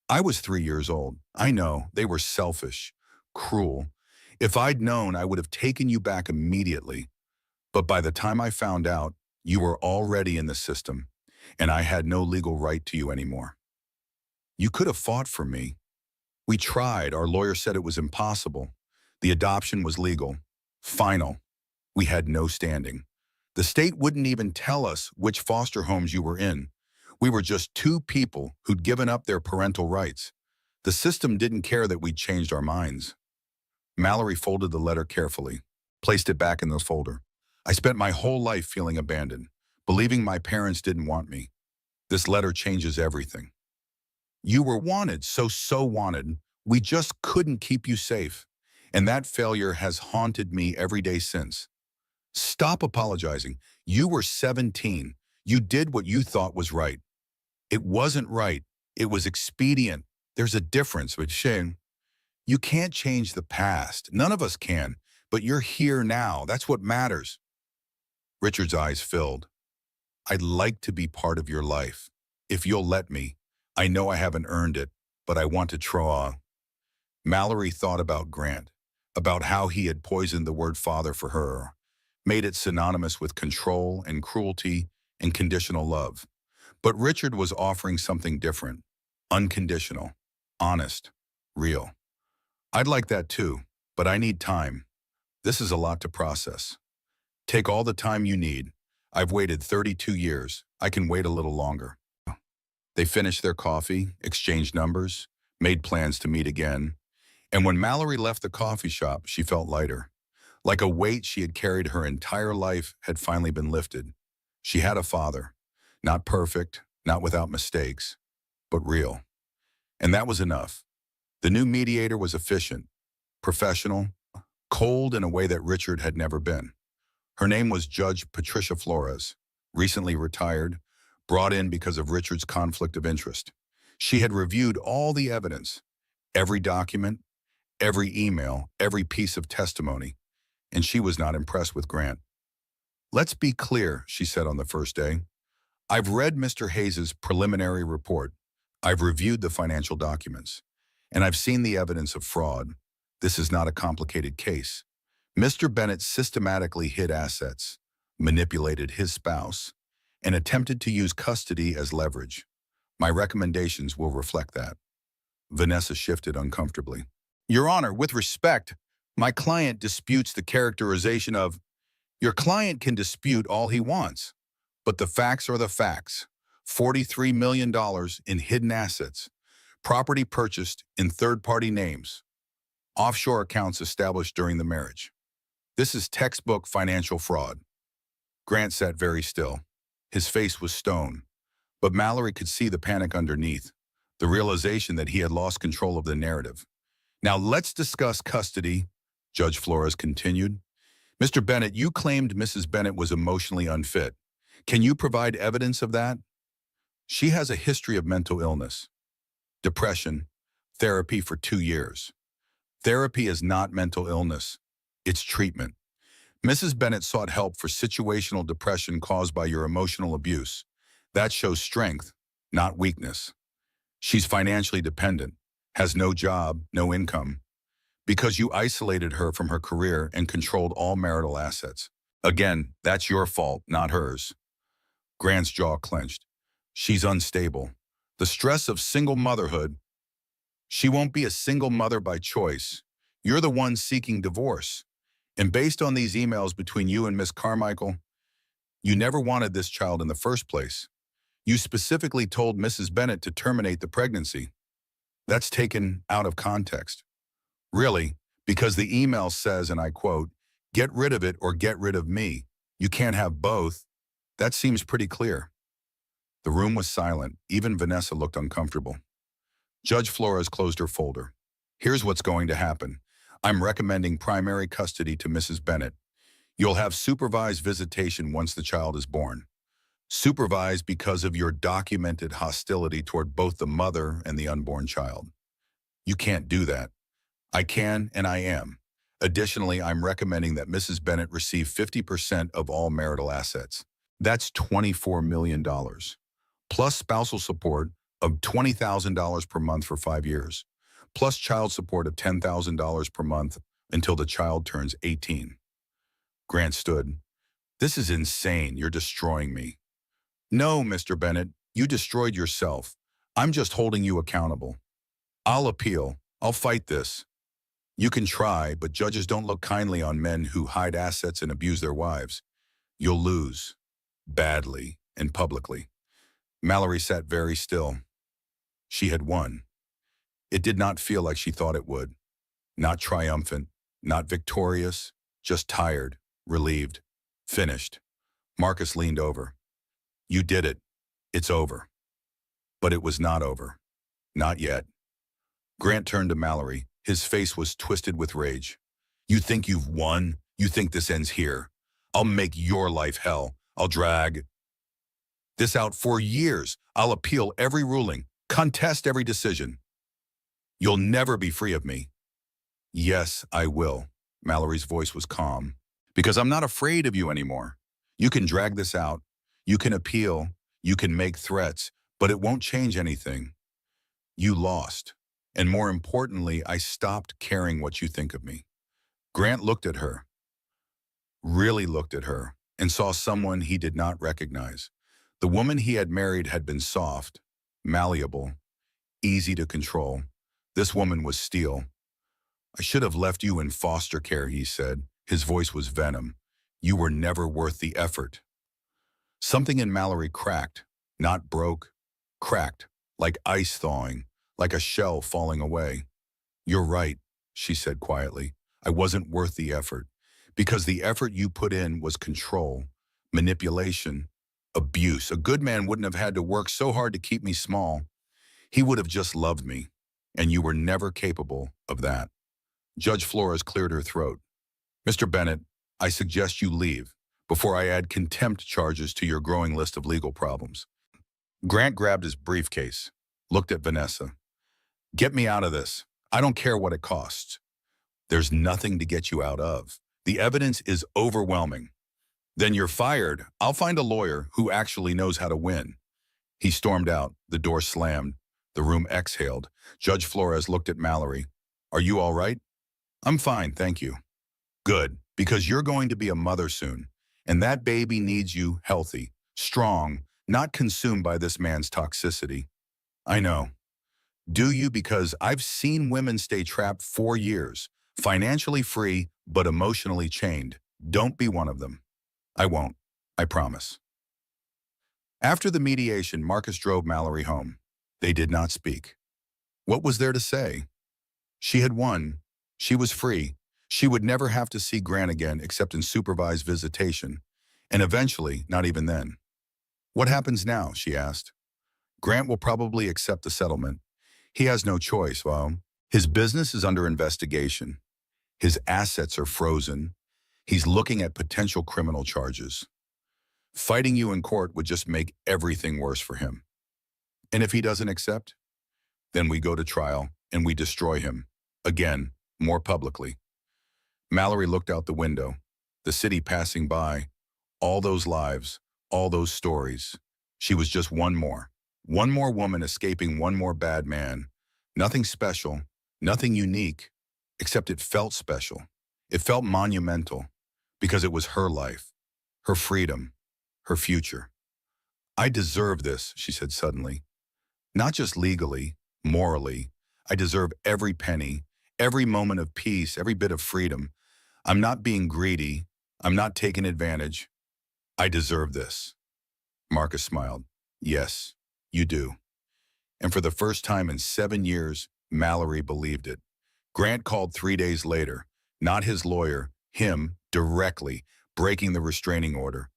I was 3 years old. I know, they were selfish, cruel. If I'd known, I would have taken you back immediately. But by the time I found out, you were already in the system, and I had no legal right to you anymore. You could have fought for me. We tried. Our lawyer said it was impossible. The adoption was legal. Final. We had no standing. The state wouldn't even tell us which foster homes you were in. We were just two people who'd given up their parental rights. The system didn't care that we'd changed our minds. Mallory folded the letter carefully, placed it back in the folder. I spent my whole life feeling abandoned, believing my parents didn't want me. This letter changes everything. You were wanted, so wanted. We just couldn't keep you safe. And that failure has haunted me every day since. Stop apologizing. You were 17. You did what you thought was right. It wasn't right. It was expedient. There's a difference with Shane. You can't change the past. None of us can. But you're here now. That's what matters. Richard's eyes filled. I'd like to be part of your life. If you'll let me. I know I haven't earned it, but I want to try. Mallory thought about Grant, about how he had poisoned the word father for her, made it synonymous with control and cruelty and conditional love. But Richard was offering something different, unconditional, honest, real. I'd like that too, but I need time. This is a lot to process. Take all the time you need. I've waited 32 years. I can wait a little longer. They finished their coffee, exchanged numbers, made plans to meet again. And when Mallory left the coffee shop, she felt lighter. Like a weight she had carried her entire life had finally been lifted. She had a father. Not perfect, not without mistakes, but real. And that was enough. The new mediator was efficient, professional, cold in a way that Richard had never been. Her name was Judge Patricia Flores, recently retired, brought in because of Richard's conflict of interest. She had reviewed all the evidence, every document, every email, every piece of testimony, and she was not impressed with Grant. Let's be clear, she said on the first day. I've read Mr. Hayes's preliminary report. I've reviewed the financial documents, and I've seen the evidence of fraud. This is not a complicated case. Mr. Bennett systematically hid assets, manipulated his spouse, and attempted to use custody as leverage. My recommendations will reflect that. Vanessa shifted uncomfortably. Your Honor, with respect, my client disputes the characterization of, your client can dispute all he wants, but the facts are the facts. $43 million in hidden assets, property purchased in third-party names, offshore accounts established during the marriage. This is textbook financial fraud. Grant sat very still. His face was stone, but Mallory could see the panic underneath, the realization that he had lost control of the narrative. Now let's discuss custody, Judge Flores continued. Mr. Bennett, you claimed Mrs. Bennett was emotionally unfit. Can you provide evidence of that? She has a history of mental illness, depression, therapy for 2 years. Therapy is not mental illness. It's treatment. Mrs. Bennett sought help for situational depression caused by your emotional abuse. That shows strength, not weakness. She's financially dependent, has no job, no income, because you isolated her from her career and controlled all marital assets. Again, that's your fault, not hers. Grant's jaw clenched. She's unstable. The stress of single motherhood. She won't be a single mother by choice. You're the one seeking divorce. And based on these emails between you and Miss Carmichael, you never wanted this child in the first place. You specifically told Mrs. Bennett to terminate the pregnancy. That's taken out of context. Really, because the email says, and I quote, "Get rid of it or get rid of me. You can't have both." That seems pretty clear. The room was silent. Even Vanessa looked uncomfortable. Judge Flores closed her folder. Here's what's going to happen. I'm recommending primary custody to Mrs. Bennett. You'll have supervised visitation once the child is born. Supervised because of your documented hostility toward both the mother and the unborn child. You can't do that. I can and I am. Additionally, I'm recommending that Mrs. Bennett receive 50% of all marital assets. That's $24 million, plus spousal support of $20,000 per month for 5 years, plus child support of $10,000 per month until the child turns 18. Grant stood. This is insane. You're destroying me. No, Mr. Bennett, you destroyed yourself. I'm just holding you accountable. I'll appeal. I'll fight this. You can try, but judges don't look kindly on men who hide assets and abuse their wives. You'll lose. Badly and publicly. Mallory sat very still. She had won. It did not feel like she thought it would. Not triumphant, not victorious, just tired, relieved, finished. Marcus leaned over. You did it. It's over. But it was not over. Not yet. Grant turned to Mallory. His face was twisted with rage. You think you've won? You think this ends here? I'll make your life hell. I'll drag this out for years. I'll appeal every ruling, contest every decision. You'll never be free of me. Yes, I will. Mallory's voice was calm. Because I'm not afraid of you anymore. You can drag this out. You can appeal. You can make threats, but it won't change anything. You lost. And more importantly, I stopped caring what you think of me. Grant looked at her, really looked at her, and saw someone he did not recognize. The woman he had married had been soft, malleable, easy to control. This woman was steel. I should have left you in foster care, he said. His voice was venom. You were never worth the effort. Something in Mallory cracked, not broke, cracked, like ice thawing, like a shell falling away. You're right, she said quietly. I wasn't worth the effort. Because the effort you put in was control, manipulation, abuse. A good man wouldn't have had to work so hard to keep me small. He would have just loved me, and you were never capable of that. Judge Flores cleared her throat. Mr. Bennett, I suggest you leave before I add contempt charges to your growing list of legal problems. Grant grabbed his briefcase, looked at Vanessa. Get me out of this. I don't care what it costs. There's nothing to get you out of. The evidence is overwhelming. Then you're fired. I'll find a lawyer who actually knows how to win. He stormed out. The door slammed. The room exhaled. Judge Flores looked at Mallory. Are you all right? I'm fine, thank you. Good, because you're going to be a mother soon. And that baby needs you healthy, strong, not consumed by this man's toxicity. I know. Do you? Because I've seen women stay trapped 4 years, financially free, but emotionally chained. Don't be one of them. I won't. I promise. After the mediation, Marcus drove Mallory home. They did not speak. What was there to say? She had won. She was free. She would never have to see Grant again except in supervised visitation, and eventually, not even then. What happens now? She asked. Grant will probably accept the settlement. He has no choice. Well, his business is under investigation. His assets are frozen. He's looking at potential criminal charges. Fighting you in court would just make everything worse for him. And if he doesn't accept, then we go to trial and we destroy him, again, more publicly. Mallory looked out the window, the city passing by, all those lives, all those stories. She was just one more woman escaping one more bad man. Nothing special, nothing unique, except it felt special. It felt monumental because it was her life, her freedom, her future. I deserve this, she said suddenly. Not just legally, morally. I deserve every penny, every moment of peace, every bit of freedom. I'm not being greedy. I'm not taking advantage. I deserve this. Marcus smiled. Yes, you do. And for the first time in 7 years, Mallory believed it. Grant called 3 days later, not his lawyer, him, directly, breaking the restraining order.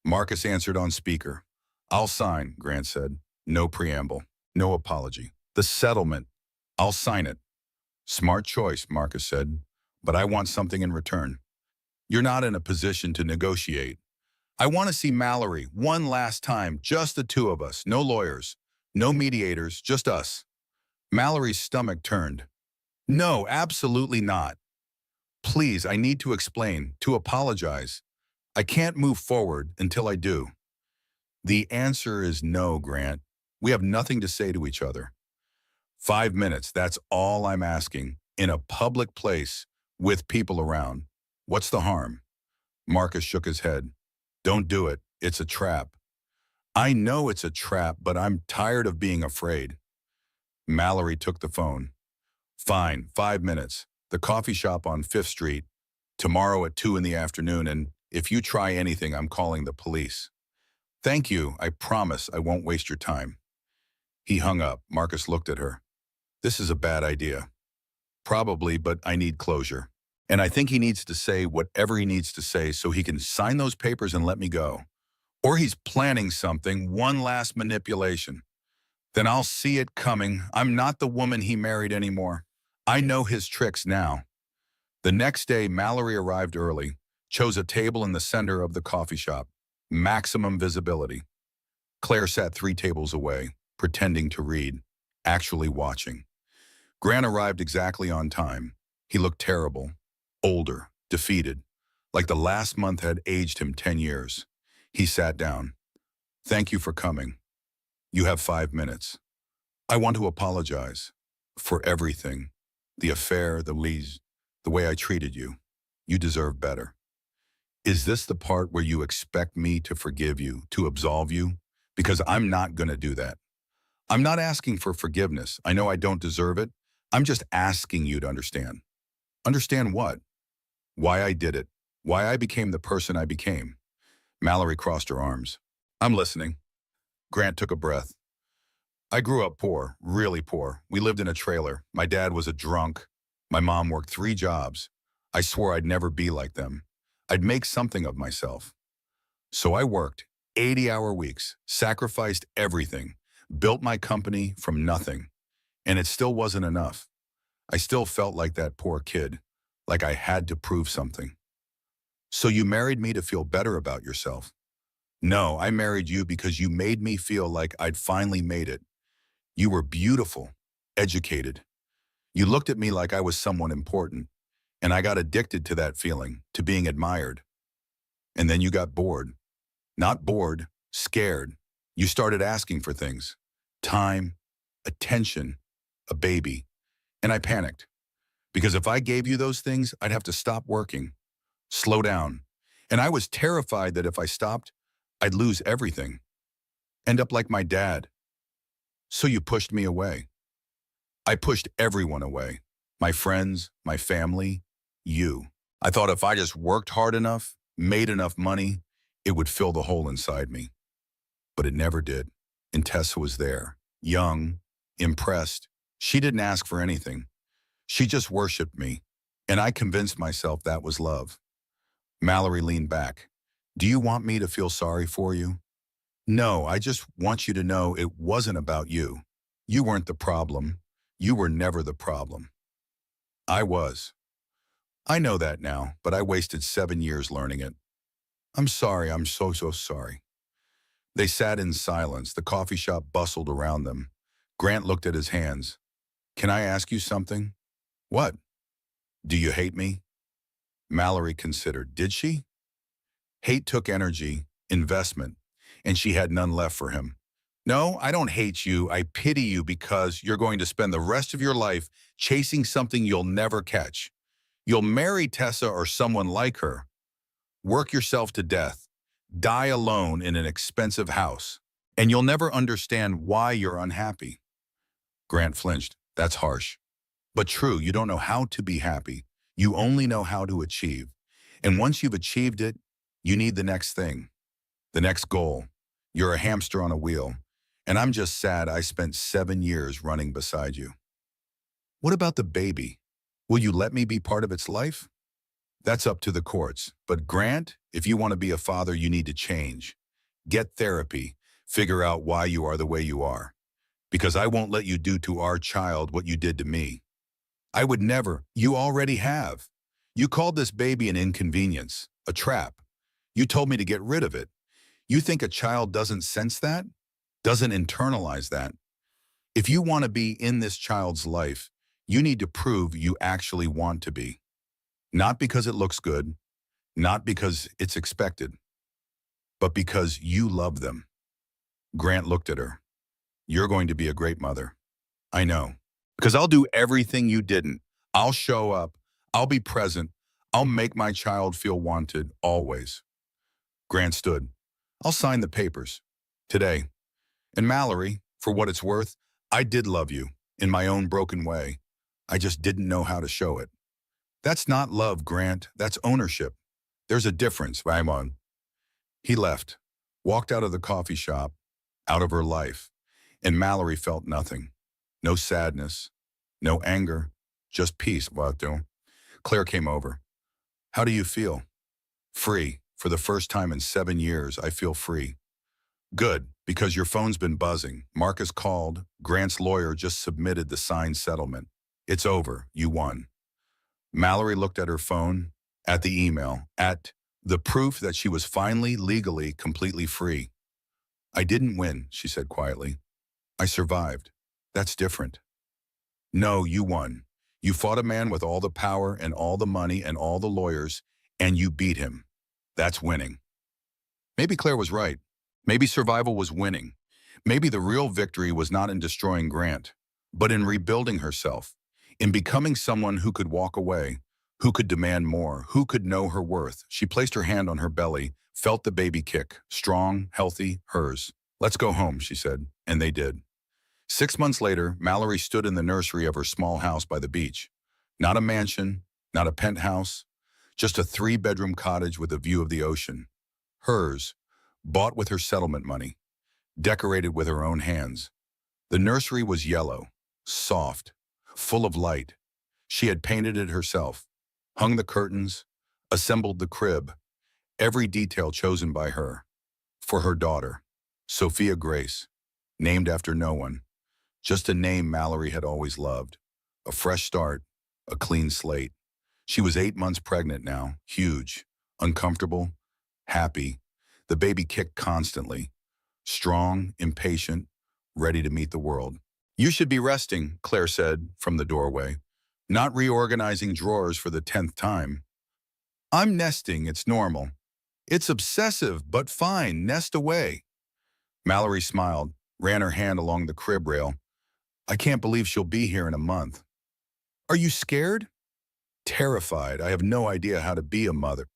Marcus answered on speaker. I'll sign, Grant said. No preamble. No apology. The settlement. I'll sign it. Smart choice, Marcus said. But I want something in return. You're not in a position to negotiate. I want to see Mallory one last time, just the two of us. No lawyers. No mediators, just us. Mallory's stomach turned. No, absolutely not. Please, I need to explain, to apologize. I can't move forward until I do. The answer is no, Grant. We have nothing to say to each other. 5 minutes, that's all I'm asking. In a public place, with people around. What's the harm? Marcus shook his head. Don't do it. It's a trap. I know it's a trap, but I'm tired of being afraid. Mallory took the phone. Fine, 5 minutes. The coffee shop on 5th Street. Tomorrow at 2 in the afternoon, and if you try anything, I'm calling the police. Thank you. I promise I won't waste your time. He hung up. Marcus looked at her. This is a bad idea. Probably, but I need closure. And I think he needs to say whatever he needs to say so he can sign those papers and let me go. Or he's planning something, one last manipulation. Then I'll see it coming. I'm not the woman he married anymore. I know his tricks now. The next day, Mallory arrived early, chose a table in the center of the coffee shop. Maximum visibility. Claire sat 3 tables away, pretending to read, actually watching. Grant arrived exactly on time. He looked terrible, older, defeated, like the last month had aged him 10 years. He sat down. Thank you for coming. You have 5 minutes. I want to apologize for everything. The affair, the lease, the way I treated you. You deserve better. Is this the part where you expect me to forgive you, to absolve you? Because I'm not going to do that. I'm not asking for forgiveness. I know I don't deserve it. I'm just asking you to understand. Understand what? Why I did it. Why I became the person I became. Mallory crossed her arms. I'm listening. Grant took a breath. I grew up poor, really poor. We lived in a trailer. My dad was a drunk. My mom worked 3 jobs. I swore I'd never be like them. I'd make something of myself. So I worked 80-hour weeks, sacrificed everything, built my company from nothing. And it still wasn't enough. I still felt like that poor kid, like I had to prove something. So you married me to feel better about yourself? No, I married you because you made me feel like I'd finally made it. You were beautiful, educated. You looked at me like I was someone important, and I got addicted to that feeling, to being admired. And then you got bored. Not bored, scared. You started asking for things. Time, attention, a baby. And I panicked. Because if I gave you those things, I'd have to stop working, slow down. And I was terrified that if I stopped, I'd lose everything. End up like my dad. So you pushed me away. I pushed everyone away. My friends, my family, you. I thought if I just worked hard enough, made enough money, it would fill the hole inside me. But it never did. And Tessa was there, young, impressed. She didn't ask for anything. She just worshipped me. And I convinced myself that was love. Mallory leaned back. Do you want me to feel sorry for you? No, I just want you to know it wasn't about you. You weren't the problem. You were never the problem. I was. I know that now, but I wasted 7 years learning it. I'm sorry, I'm so sorry. They sat in silence. The coffee shop bustled around them. Grant looked at his hands. Can I ask you something? What? Do you hate me? Mallory considered. Did she? Hate took energy, investment, and she had none left for him. No, I don't hate you. I pity you because you're going to spend the rest of your life chasing something you'll never catch. You'll marry Tessa or someone like her. Work yourself to death. Die alone in an expensive house. And you'll never understand why you're unhappy. Grant flinched. That's harsh. But true, you don't know how to be happy. You only know how to achieve. And once you've achieved it, you need the next thing. The next goal. You're a hamster on a wheel. And I'm just sad I spent 7 years running beside you. What about the baby? Will you let me be part of its life? That's up to the courts. But Grant, if you want to be a father, you need to change. Get therapy. Figure out why you are the way you are. Because I won't let you do to our child what you did to me. I would never. You already have. You called this baby an inconvenience, a trap. You told me to get rid of it. You think a child doesn't sense that? Doesn't internalize that? If you want to be in this child's life, you need to prove you actually want to be. Not because it looks good, not because it's expected, but because you love them. Grant looked at her. You're going to be a great mother. I know. Because I'll do everything you didn't. I'll show up. I'll be present. I'll make my child feel wanted, always. Grant stood. I'll sign the papers. Today. And Mallory, for what it's worth, I did love you, in my own broken way. I just didn't know how to show it. That's not love, Grant. That's ownership. There's a difference, Raymond. He left, walked out of the coffee shop, out of her life, and Mallory felt nothing. No sadness, no anger, just peace, Vato. Claire came over. How do you feel? Free. For the first time in 7 years, I feel free. Good, because your phone's been buzzing. Marcus called. Grant's lawyer just submitted the signed settlement. It's over. You won. Mallory looked at her phone, at the email, at the proof that she was finally, legally, completely free. I didn't win, she said quietly. I survived. That's different. No, you won. You fought a man with all the power and all the money and all the lawyers, and you beat him. That's winning. Maybe Claire was right. Maybe survival was winning. Maybe the real victory was not in destroying Grant, but in rebuilding herself, in becoming someone who could walk away, who could demand more, who could know her worth. She placed her hand on her belly, felt the baby kick, strong, healthy, hers. Let's go home, she said, and they did. 6 months later, Mallory stood in the nursery of her small house by the beach. Not a mansion, not a penthouse, just a 3-bedroom cottage with a view of the ocean. Hers, bought with her settlement money, decorated with her own hands. The nursery was yellow, soft, full of light. She had painted it herself, hung the curtains, assembled the crib, every detail chosen by her. For her daughter, Sophia Grace, named after no one. Just a name Mallory had always loved. A fresh start, a clean slate. She was 8 months pregnant now, huge, uncomfortable, happy. The baby kicked constantly, strong, impatient, ready to meet the world. You should be resting, Claire said from the doorway, not reorganizing drawers for the 10th time. I'm nesting, it's normal. It's obsessive, but fine, nest away. Mallory smiled, ran her hand along the crib rail. I can't believe she'll be here in a month. Are you scared? Terrified. I have no idea how to be a mother.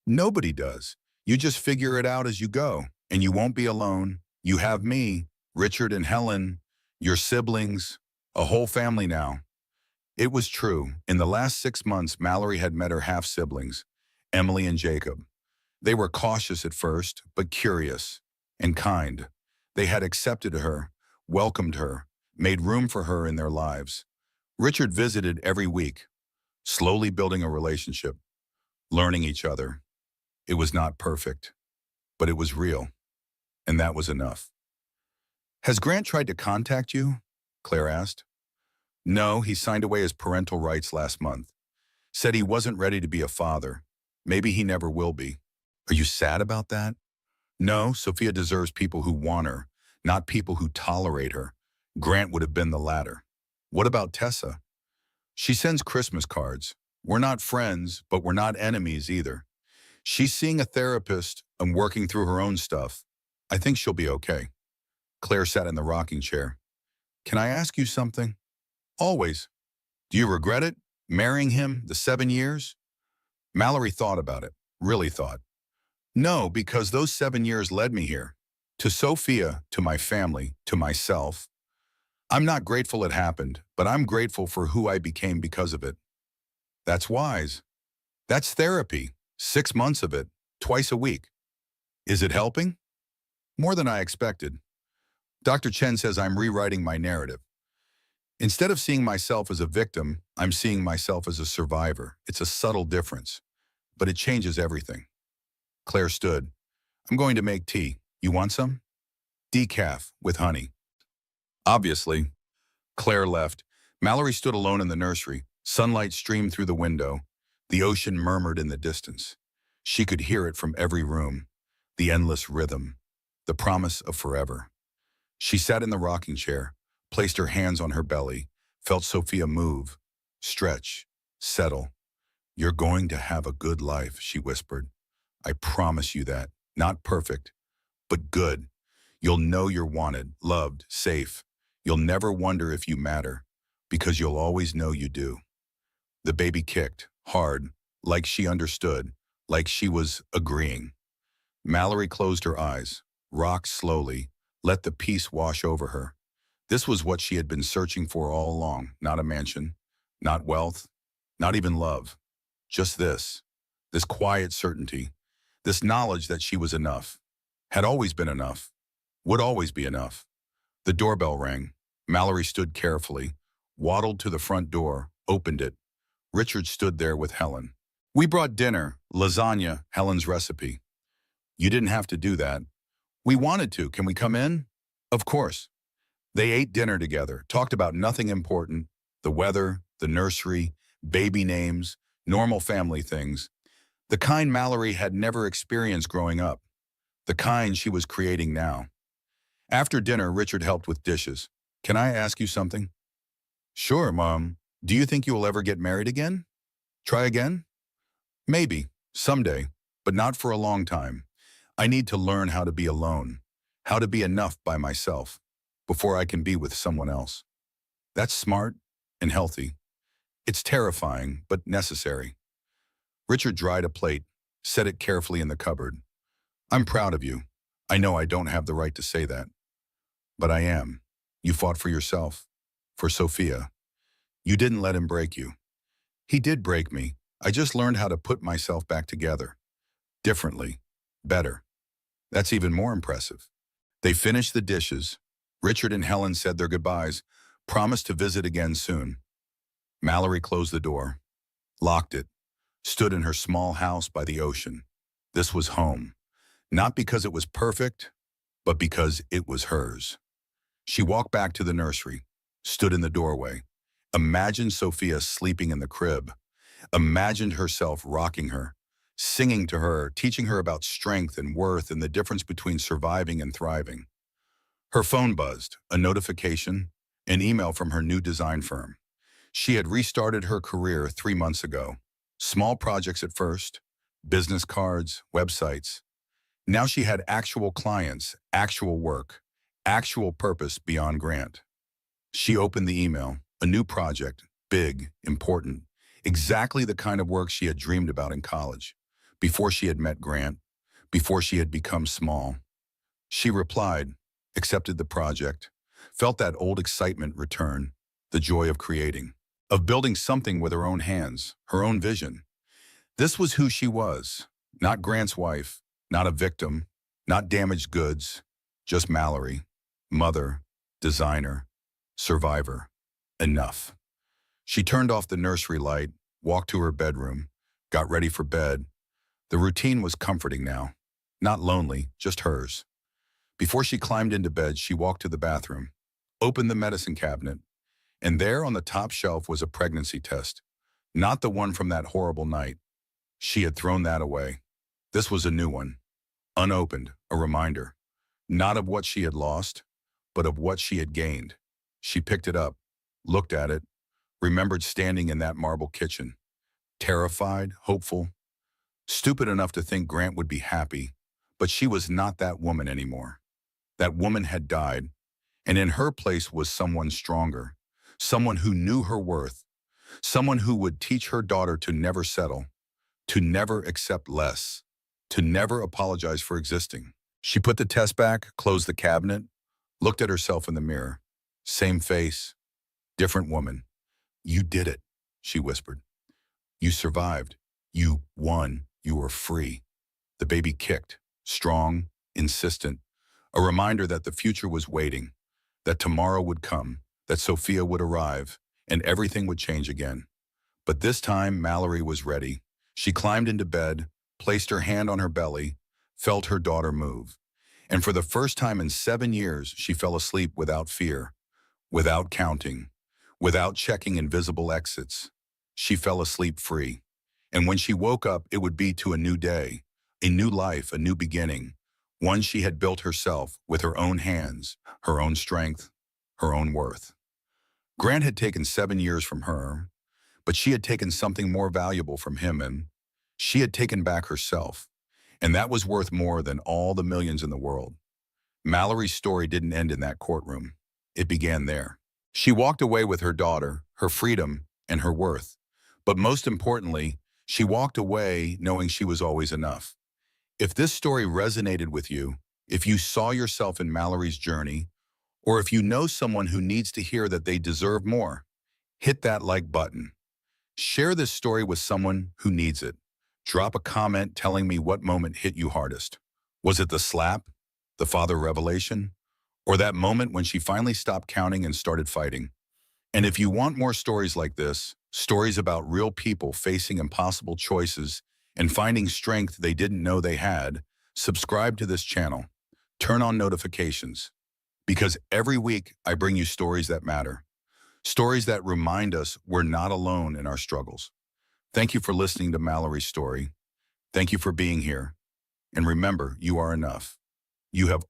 Nobody does. You just figure it out as you go, and you won't be alone. You have me, Richard and Helen, your siblings, a whole family now. It was true. In the last 6 months, Mallory had met her half-siblings, Emily and Jacob. They were cautious at first, but curious and kind. They had accepted her, welcomed her, made room for her in their lives. Richard visited every week, slowly building a relationship, learning each other. It was not perfect, but it was real, and that was enough. Has Grant tried to contact you? Claire asked. No, he signed away his parental rights last month. Said he wasn't ready to be a father. Maybe he never will be. Are you sad about that? No, Sophia deserves people who want her, not people who tolerate her. Grant would have been the latter. What about Tessa? She sends Christmas cards. We're not friends, but we're not enemies either. She's seeing a therapist and working through her own stuff. I think she'll be okay. Claire sat in the rocking chair. Can I ask you something? Always. Do you regret it? Marrying him, the 7 years? Mallory thought about it, really thought. No, because those 7 years led me here. To Sophia, to my family, to myself. I'm not grateful it happened, but I'm grateful for who I became because of it. That's wise. That's therapy. 6 months of it, twice a week. Is it helping? More than I expected. Dr. Chen says I'm rewriting my narrative. Instead of seeing myself as a victim, I'm seeing myself as a survivor. It's a subtle difference. but it changes everything. Claire stood. I'm going to make tea. You want some? Decaf, with honey. Obviously. Claire left. Mallory stood alone in the nursery. Sunlight streamed through the window. The ocean murmured in the distance. She could hear it from every room. The endless rhythm. The promise of forever. She sat in the rocking chair, placed her hands on her belly, felt Sophia move, stretch, settle. You're going to have a good life, she whispered. I promise you that. Not perfect, but good. You'll know you're wanted, loved, safe. You'll never wonder if you matter, because you'll always know you do. The baby kicked, hard, like she understood, like she was agreeing. Mallory closed her eyes, rocked slowly, let the peace wash over her. This was what she had been searching for all along, not a mansion, not wealth, not even love. Just this quiet certainty, this knowledge that she was enough, had always been enough, would always be enough. The doorbell rang. Mallory stood carefully, waddled to the front door, opened it. Richard stood there with Helen. We brought dinner, lasagna, Helen's recipe. You didn't have to do that. We wanted to. Can we come in? Of course. They ate dinner together, talked about nothing important, the weather, the nursery, baby names, normal family things, the kind Mallory had never experienced growing up, the kind she was creating now. After dinner, Richard helped with dishes. Can I ask you something? Sure, Mom. Do you think you will ever get married again? Try again? Maybe, someday, but not for a long time. I need to learn how to be alone, how to be enough by myself, before I can be with someone else. That's smart and healthy. It's terrifying, but necessary. Richard dried a plate, set it carefully in the cupboard. I'm proud of you. I know I don't have the right to say that. But I am. You fought for yourself, for Sophia. You didn't let him break you. He did break me. I just learned how to put myself back together. Differently. Better. That's even more impressive. They finished the dishes. Richard and Helen said their goodbyes, promised to visit again soon. Mallory closed the door, locked it, stood in her small house by the ocean. This was home. Not because it was perfect, but because it was hers. She walked back to the nursery, stood in the doorway, imagined Sophia sleeping in the crib, imagined herself rocking her, singing to her, teaching her about strength and worth and the difference between surviving and thriving. Her phone buzzed, a notification, an email from her new design firm. She had restarted her career 3 months ago. Small projects at first, business cards, websites. Now she had actual clients, actual work, actual purpose beyond Grant. She opened the email, a new project, big, important, exactly the kind of work she had dreamed about in college, before she had met Grant, before she had become small. She replied, accepted the project, felt that old excitement return, the joy of creating, of building something with her own hands, her own vision. This was who she was, not Grant's wife, not a victim, not damaged goods, just Mallory, mother, designer, survivor, enough. She turned off the nursery light, walked to her bedroom, got ready for bed. The routine was comforting now, not lonely, just hers. Before she climbed into bed, she walked to the bathroom, opened the medicine cabinet, and there on the top shelf was a pregnancy test, not the one from that horrible night. She had thrown that away. This was a new one, unopened, a reminder, not of what she had lost, but of what she had gained. She picked it up, looked at it, remembered standing in that marble kitchen, terrified, hopeful, stupid enough to think Grant would be happy, but she was not that woman anymore. That woman had died, and in her place was someone stronger, someone who knew her worth, someone who would teach her daughter to never settle, to never accept less, to never apologize for existing. She put the test back, closed the cabinet, looked at herself in the mirror. Same face, different woman. You did it, she whispered. You survived. You won. You were free. The baby kicked, strong, insistent, a reminder that the future was waiting, that tomorrow would come, that Sophia would arrive, and everything would change again. But this time, Mallory was ready. She climbed into bed, placed her hand on her belly, felt her daughter move. And for the first time in 7 years, she fell asleep without fear, without counting, without checking invisible exits. She fell asleep free. And when she woke up, it would be to a new day, a new life, a new beginning, one she had built herself with her own hands, her own strength, her own worth. Grant had taken 7 years from her, but she had taken something more valuable from him, and she had taken back herself. And that was worth more than all the millions in the world. Mallory's story didn't end in that courtroom. It began there. She walked away with her daughter, her freedom, and her worth. But most importantly, she walked away knowing she was always enough. If this story resonated with you, if you saw yourself in Mallory's journey, or if you know someone who needs to hear that they deserve more, hit that like button. Share this story with someone who needs it. Drop a comment telling me what moment hit you hardest. Was it the slap, the father revelation, or that moment when she finally stopped counting and started fighting? And if you want more stories like this, stories about real people facing impossible choices and finding strength they didn't know they had, subscribe to this channel. Turn on notifications. Because every week I bring you stories that matter. Stories that remind us we're not alone in our struggles. Thank you for listening to Mallory's story. Thank you for being here. And remember, you are enough. You have